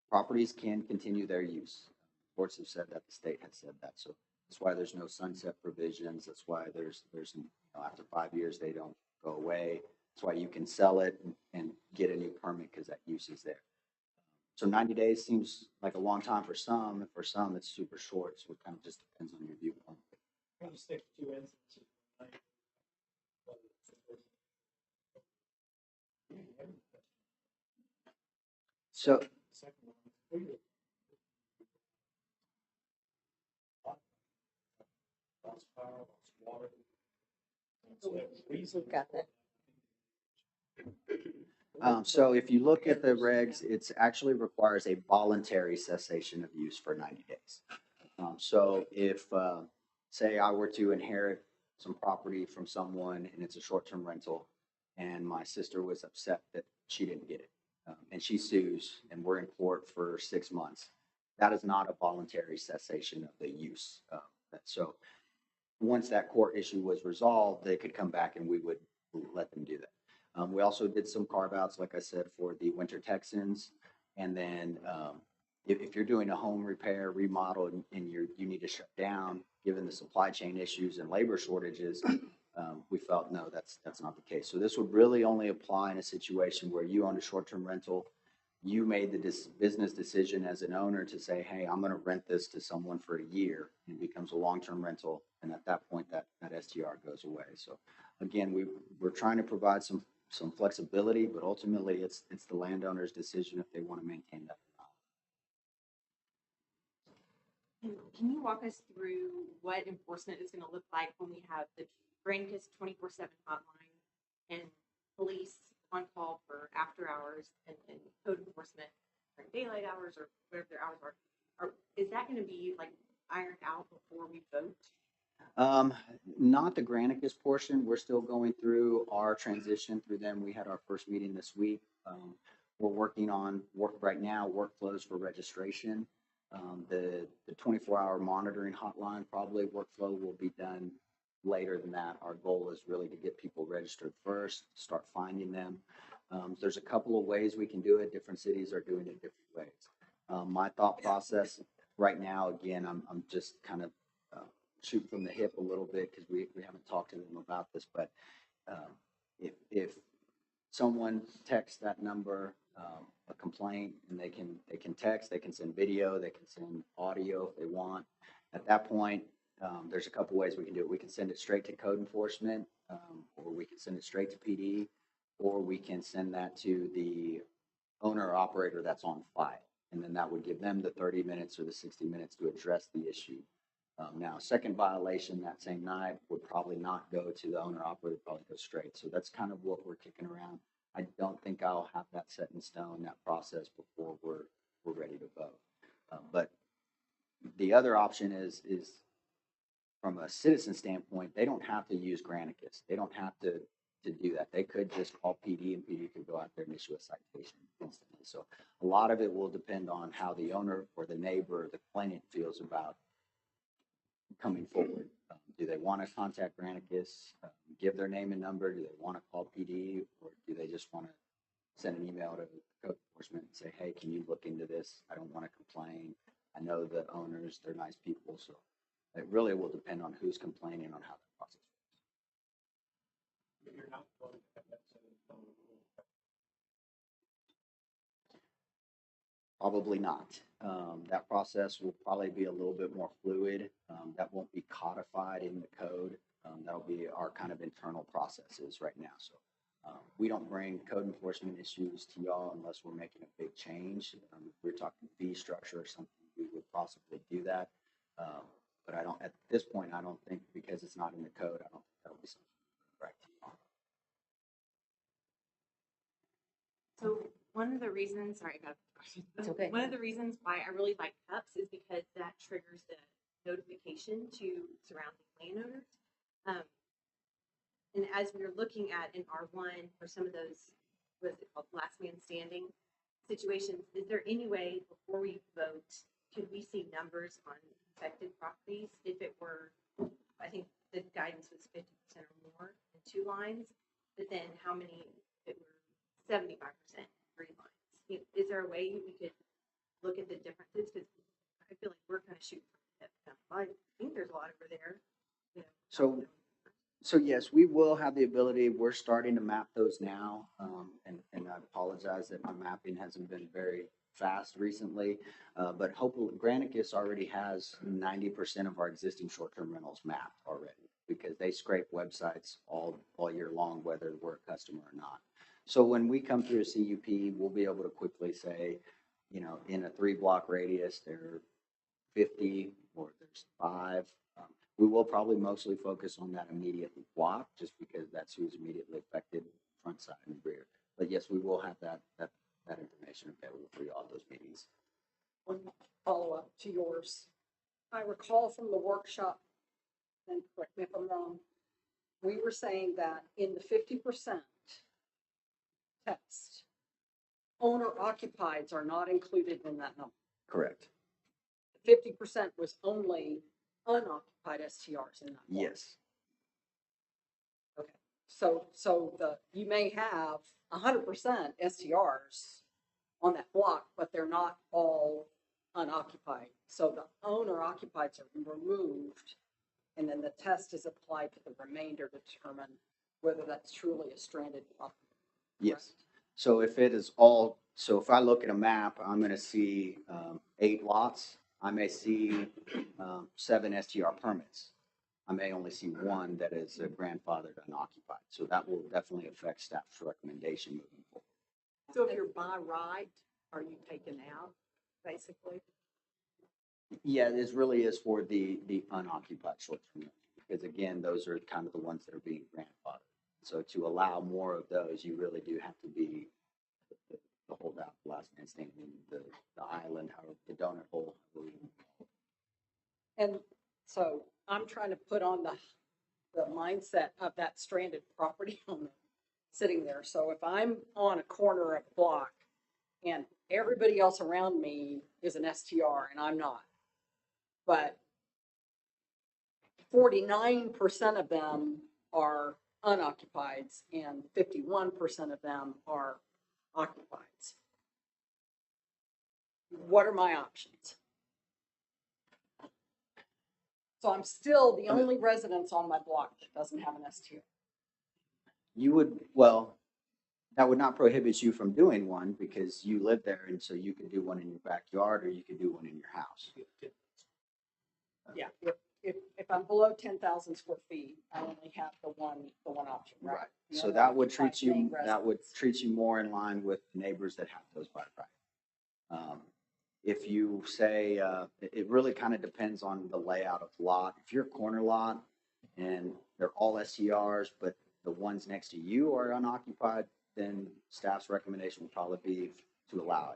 properties can continue their use. Courts have said that, the state has said that. So that's why there's no sunset provisions. That's why there's after 5 years, they don't go away. That's why you can sell it and get a new permit because that use is there. So 90 days seems like a long time for some, and for some it's super short. So it kind of just depends on your viewpoint. I'm gonna stick to 2 instances. So Got that. So if you look at the regs, it actually requires a voluntary cessation of use for 90 days. So if, say I were to inherit some property from someone and it's a short-term rental, and my sister was upset that she didn't get it, and she sues and we're in court for 6 months, that is not a voluntary cessation of the use. So once that court issue was resolved, they could come back and we would let them do that. We also did some carve outs, like I said, for the winter Texans. And then if you're doing a home repair, remodel, and you need to shut down, given the supply chain issues and labor shortages, we felt, no, that's not the case. So this would really only apply in a situation where you own a short-term rental. You made the business decision as an owner to say, hey, I'm going to rent this to someone for a year, and it becomes a long-term rental. And at that point, that STR goes away. So again, we're trying to provide some flexibility, but ultimately it's the landowner's decision if they want to maintain that or not. Can you walk us through what enforcement is going to look like when we have the Granicus 24/7 hotline and police on call for after hours and code enforcement during daylight hours or whatever their hours are? Is that going to be like ironed out before we vote? Not the Granicus portion. We're still going through our transition through them. We had our first meeting this week. We're working on right now workflows for registration. The 24-hour monitoring hotline, probably workflow will be done later than that. Our goal is really to get people registered first, start finding them. There's a couple of ways we can do it. Different cities are doing it different ways. My thought process right now, again, I'm just kind of shoot from the hip a little bit because we haven't talked to them about this, but if someone texts that number, a complaint, and they can text, they can send video, they can send audio if they want. At that point, there's a couple ways we can do it. We can send it straight to code enforcement, or we can send it straight to PD, or we can send that to the owner or operator that's on file. And then that would give them the 30 minutes or the 60 minutes to address the issue. Now, second violation that same night would probably not go to the owner operator, probably go straight. So that's kind of what we're kicking around. I don't think I'll have that set in stone, that process, before we're ready to vote. But the other option is from a citizen standpoint, they don't have to use Granicus. They don't have to do that. They could just call PD and PD could go out there and issue a citation instantly. So a lot of it will depend on how the owner or the neighbor or the complainant feels about coming forward. Do they want to contact Granicus, give their name and number? Do they want to call PD, or do they just want to send an email to code enforcement and say, hey, can you look into this? I don't want to complain. I know the owners, they're nice people. So it really will depend on who's complaining on how that process works. You're not going to have that set in stone. Probably not. That process will probably be a little bit more fluid. That won't be codified in the code. That'll be our kind of internal processes right now. So we don't bring code enforcement issues to y'all unless we're making a big change. If we're talking fee structure or something, we would possibly do that. But I don't, at this point, I don't think, because it's not in the code, I don't think that'll be something right to you. So one of the reasons, sorry, I got a question. It's okay. One of the reasons why I really like cups is because that triggers the notification to surrounding landowners. And as we were looking at in R1 for some of those, what's it called, last man standing situations, is there any way before we vote, could we see numbers on affected properties? If it were, I think the guidance was 50% or more in 2 lines, but then how many if it were 75% in 3 lines? Is there a way we could look at the differences? Because I feel like we're kind of shooting from the hip. I think there's a lot over there. You know, So yes, we will have the ability, we're starting to map those now. And I apologize that my mapping hasn't been very fast recently. But hopefully Granicus already has 90% of our existing short-term rentals mapped already because they scrape websites all year long, whether we're a customer or not. So when we come through a CUP, we'll be able to quickly say, you know, in a 3-block radius, there are 50 or there's 5. We will probably mostly focus on that immediate block just because that's who's immediately affected, front, side, and rear. But yes, we will have that information available for you all those meetings. One follow-up to yours. I recall from the workshop, and correct me if I'm wrong, we were saying that in the 50% test, owner occupieds are not included in that number. Correct. 50% was only unoccupied STRs in that block. Yes. Okay. So you may have 100% STRs on that block, but they're not all unoccupied. So the owner occupieds are removed, and then the test is applied to the remainder to determine whether that's truly a stranded property. Yes. So if it is all, so if I look at a map, I'm going to see 8 lots. I may see 7 STR permits. I may only see 1 that is grandfathered unoccupied. So that will definitely affect staff's recommendation moving forward. So if you're by right, are you taken out, basically? Yeah, this really is for the unoccupied short-term rentals, because again, those are kind of the ones that are being grandfathered. So to allow more of those, you really do have to be the holdout, last man standing, the island, however, the donut hole. And so I'm trying to put on the mindset of that stranded property owner sitting there. So if I'm on a corner of a block and everybody else around me is an STR and I'm not, but 49% of them are unoccupieds and 51% of them are occupieds. What are my options? So I'm still the only residence on my block that doesn't have an STR. You would, well, that would not prohibit you from doing one because you live there, and so you could do one in your backyard or you could do one in your house. Yeah, if I'm below 10,000 square feet, I only have the one option, right? Right. So that would treat you more in line with neighbors that have those by right. If you say, it really kind of depends on the layout of the lot. If you're a corner lot and they're all STRs, but the ones next to you are unoccupied, then staff's recommendation would probably be to allow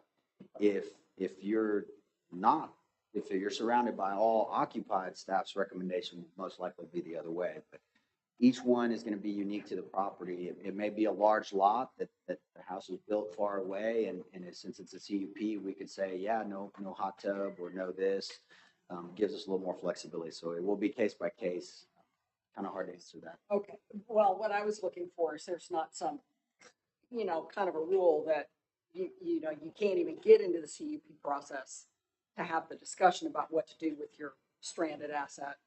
it. If you're not, if you're surrounded by all occupied, staff's recommendation would most likely be the other way. But each one is going to be unique to the property. It may be a large lot that the house was built far away, and since it's a CUP, we could say, yeah, no hot tub or no this. Gives us a little more flexibility. So it will be case by case. Kind of hard to answer that. Okay. Well, what I was looking for is there's not some, kind of a rule that you can't even get into the CUP process to have the discussion about what to do with your stranded asset.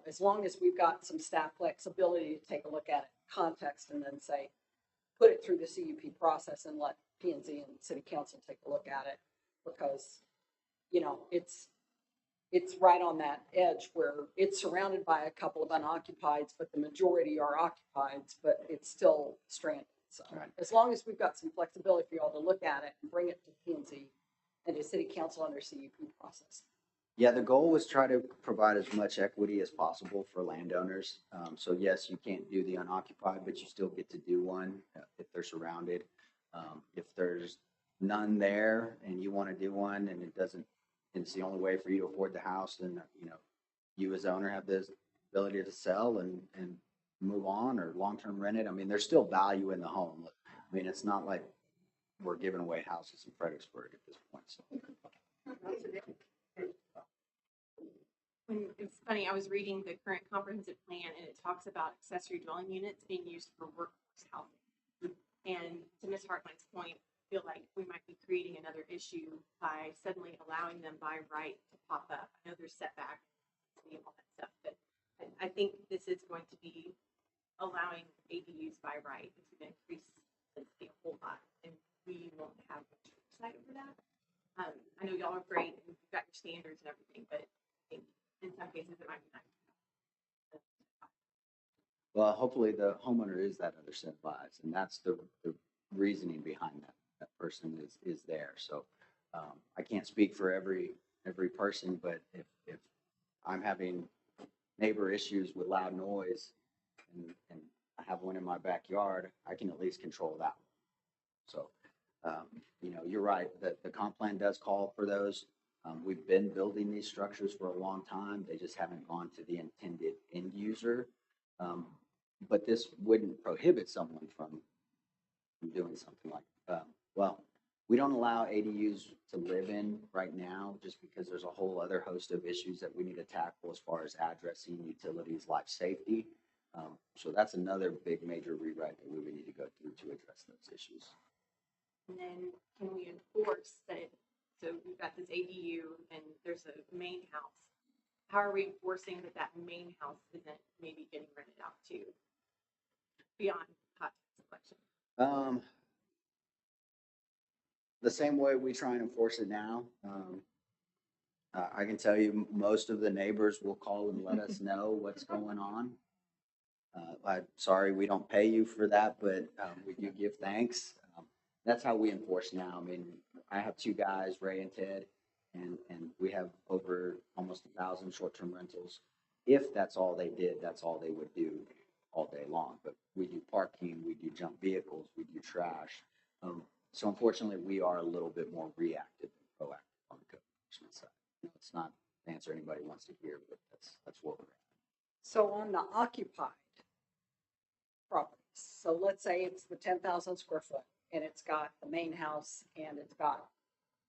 As long as we've got some staff flexibility to take a look at it, context, and then say, put it through the CUP process and let P&Z and City Council take a look at it, because, it's right on that edge where it's surrounded by a couple of unoccupieds, but the majority are occupieds, but it's still stranded. So as long as we've got some flexibility for y'all to look at it and bring it to P&Z and to City Council under CUP process. Yeah, the goal was try to provide as much equity as possible for landowners. So yes, you can't do the unoccupied, but you still get to do one if they're surrounded. If there's none there and you want to do one and it doesn't, and it's the only way for you to afford the house, then, you know, you as owner have the ability to sell and move on or long-term rent it. I mean, there's still value in the home. I mean, it's not like we're giving away houses in Fredericksburg at this point. So. When it's funny, I was reading the current comprehensive plan and it talks about accessory dwelling units being used for workforce housing. And to Ms. Hartline's point, I feel like we might be creating another issue by suddenly allowing them by right to pop up. I know there's setback and all that stuff, but I think this is going to be allowing ADUs by right. It's going to increase density a whole lot, and we won't have much oversight over that. I know y'all are great and you've got your standards and everything, but I think in some cases it might be nice. Well, hopefully the homeowner is that other set of eyes, and that's the reasoning behind that. That person is there. So I can't speak for every person, but if I'm having neighbor issues with loud noise and I have one in my backyard, I can at least control that one. So, you know, you're right. The comp plan does call for those. We've been building these structures for a long time. They just haven't gone to the intended end user. But this wouldn't prohibit someone from doing something like, well, we don't allow ADUs to live in right now just because there's a whole other host of issues that we need to tackle as far as addressing utilities, life safety. So that's another big major rewrite that we would need to go through to address those issues. And then can we enforce that? So we've got this ADU and there's a main house. How are we enforcing that that main house isn't maybe getting rented out to beyond hot selection? The same way we try and enforce it now. I can tell you most of the neighbors will call and let us know what's going on. I'm sorry we don't pay you for that, but we do give thanks. That's how we enforce now. I mean, I have two guys, Ray and Ted, and we have over almost 1,000 short-term rentals. If that's all they did, that's all they would do all day long. But we do parking, we do junk vehicles, we do trash. So unfortunately, we are a little bit more reactive than proactive on the code enforcement side. You know, it's not the answer anybody wants to hear, but that's where we're at. So on the occupied properties, so let's say it's the 10,000 square foot and it's got the main house and it's got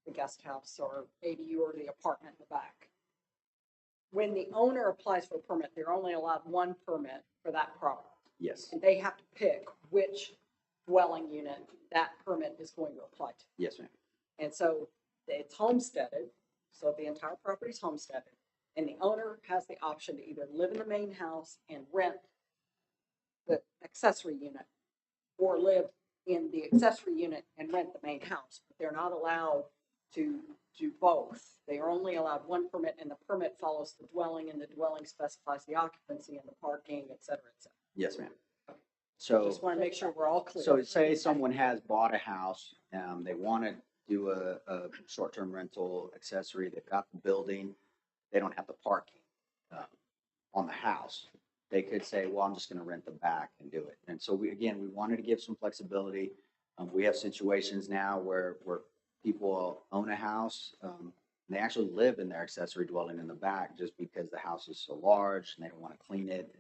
the guest house or ADU or the apartment in the back. When the owner applies for a permit, they're only allowed one permit for that property. Yes. And they have to pick which dwelling unit that permit is going to apply to. Yes, ma'am. And so it's homesteaded, so the entire property is homesteaded. And the owner has the option to either live in the main house and rent the accessory unit or live in the accessory unit and rent the main house. But they're not allowed to do both. They are only allowed one permit, and the permit follows the dwelling, and the dwelling specifies the occupancy and the parking, et cetera, et cetera. Yes, ma'am. So just want to make sure we're all clear. So say someone has bought a house, they want to do a short-term rental accessory, they've got the building, they don't have the parking on the house. They could say, well, I'm just going to rent the back and do it. And so we wanted to give some flexibility. We have situations now where people own a house, and they actually live in their accessory dwelling in the back just because the house is so large and they don't want to clean it,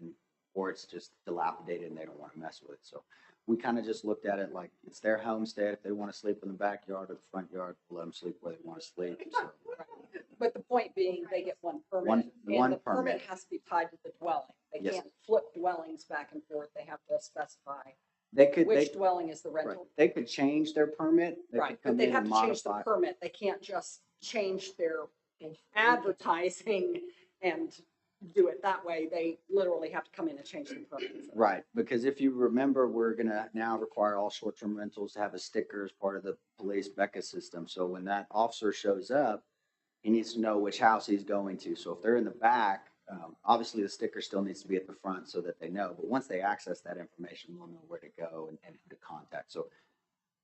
or it's just dilapidated and they don't want to mess with it. So we kind of just looked at it like it's their homestead. If they want to sleep in the backyard or the front yard, we'll let them sleep where they want to sleep. So. But the point being, they get one permit. One the permit has to be tied to the dwelling. They Yes. can't flip dwellings back and forth. They have to specify which dwelling is the rental. Right. They could change their permit. Right, but they have to change the permit. They can't just change their advertising and do it that way. They literally have to come in and change the permit. Right, because if you remember, we're going to now require all short-term rentals to have a sticker as part of the police BECA system. So when that officer shows up, he needs to know which house he's going to. So if they're in the back, obviously the sticker still needs to be at the front so that they know. But once they access that information, they'll know where to go and who to contact. So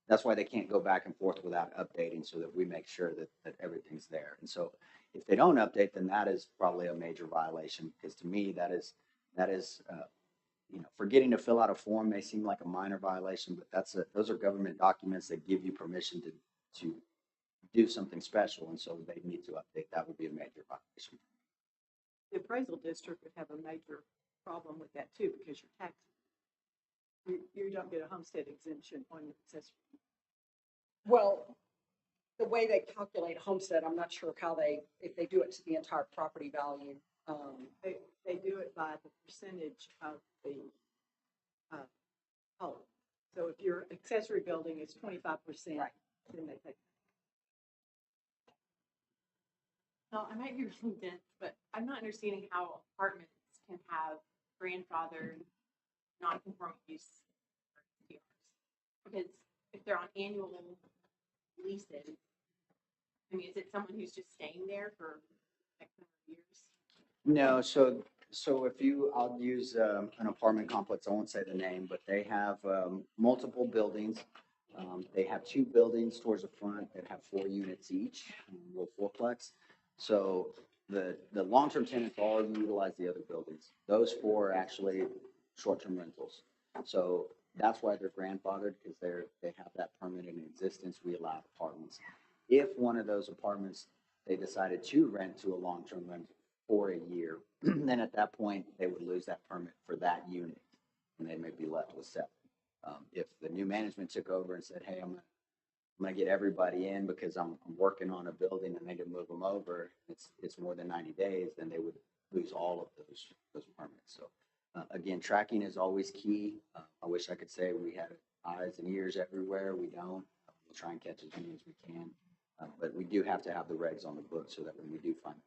that's why they can't go back and forth without updating, so that we make sure that everything's there. And so if they don't update, then that is probably a major violation, because to me, that is forgetting to fill out a form may seem like a minor violation, but those are government documents that give you permission to do something special, and so they need to update. That would be a major violation. The appraisal district would have a major problem with that too, because your tax, you don't get a homestead exemption on your accessory. Well, the way they calculate homestead, I'm not sure if they do it to the entire property value. They do it by the percentage of the home. So if your accessory building is 25%, then they take. No, I might be really dense, but I'm not understanding how apartments can have grandfathered non-conforming use CRs. Because if they're on annual leases, I mean, is it someone who's just staying there for X number of years? No, so I'll use an apartment complex, I won't say the name, but they have multiple buildings. They have 2 buildings towards the front that have 4 units each, little fourplex. So the long-term tenants all utilize the other buildings. Those 4 are actually short-term rentals. So that's why they're grandfathered, because they have that permit in existence. We allow apartments. If one of those apartments, they decided to rent to a long-term rental for a year, then at that point, they would lose that permit for that unit, and they may be left with 7. If the new management took over and said, hey, I'm gonna get everybody in because I'm working on a building and they can move them over, it's more than 90 days, then they would lose all of those permits. So again, tracking is always key. I wish I could say we had eyes and ears everywhere. We don't. We'll try and catch as many as we can. But we do have to have the regs on the book so that when we do find it.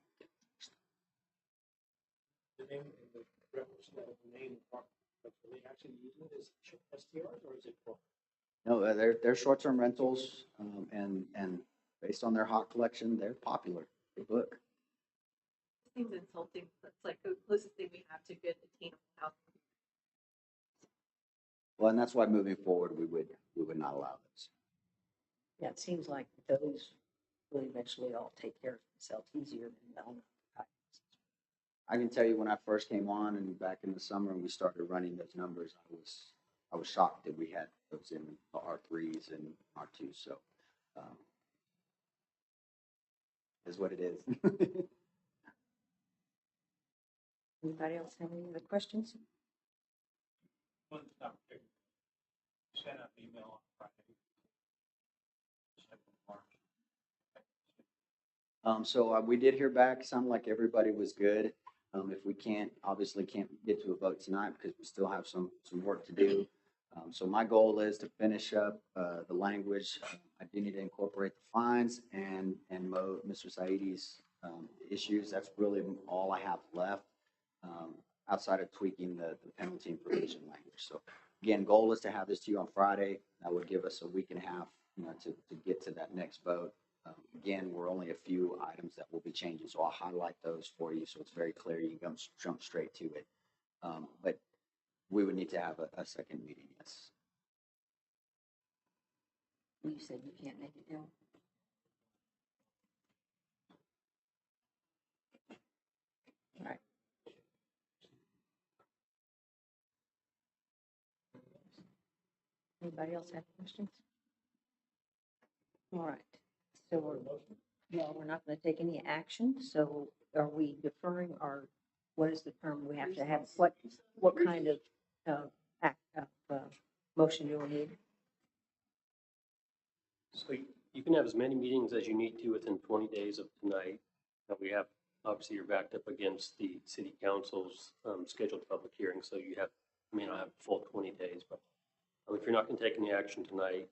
The name of the reference to the name of are they actually using it as STRs or is it for? No, they're short-term rentals, and based on their hot collection, they're popular. They book. It seems insulting. That's like the closest thing we have to good attainable housing. Well, and that's why moving forward, we would not allow those. Yeah, it seems like those will eventually all take care of themselves easier than the owner. I can tell you when I first came on and back in the summer and we started running those numbers, I was shocked that we had those in the R3s and R2s. So is what it is. Anybody else have any other questions? Sent an email on Friday. So we did hear back. Sounded like everybody was good. If we obviously can't get to a vote tonight because we still have some work to do. So my goal is to finish up the language. I do need to incorporate the fines and Mr. Saidi's issues. That's really all I have left outside of tweaking the penalty and provision language. So again, goal is to have this to you on Friday. That would give us a week and a half, to get to that next vote. Again, we're only a few items that will be changing, so I'll highlight those for you so it's very clear. You can jump straight to it. But we would need to have a second meeting, yes. You said you can't make it down. All right. Anybody else have questions? All right. So we're not going to take any action. So are we deferring, or what is the term we have to have? What kind of motion do we need? So you can have as many meetings as you need to within 20 days of tonight. Now we have, obviously you're backed up against the city council's scheduled public hearing. So you may not have a full 20 days, but if you're not going to take any action tonight,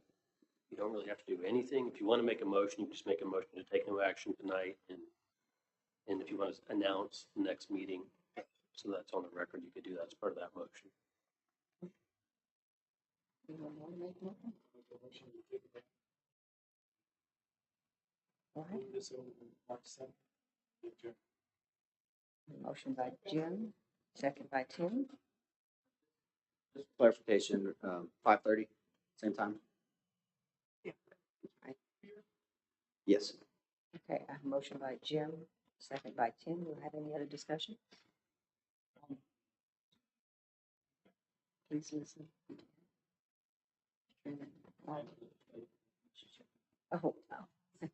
you don't really have to do anything. If you want to make a motion, you can just make a motion to take no action tonight. And if you want to announce the next meeting, so that's on the record, you could do that as part of that motion. Motion by Jim, second by Tim. Just clarification, 5:30, same time? Yeah. Right. Yes. Okay, I have a motion by Jim, second by Tim. Do you have any other discussion? please listen. Oh, no.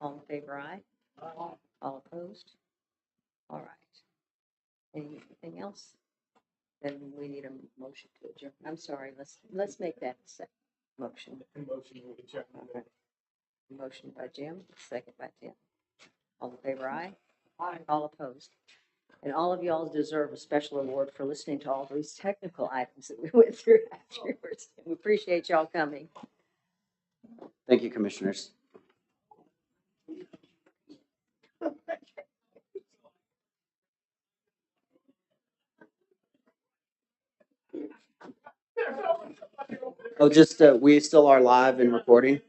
All in favor, aye? All opposed? All right. Anything else? Then we need a motion to adjourn. I'm sorry, let's make that a second motion. Motion to adjourn. Okay. Motion by Jim, second by Tim. All in favor, aye? Aye. All opposed? And all of y'all deserve a special award for listening to all these technical items that we went through afterwards. We appreciate y'all coming. Thank you, commissioners. Oh, just, we still are live and recording.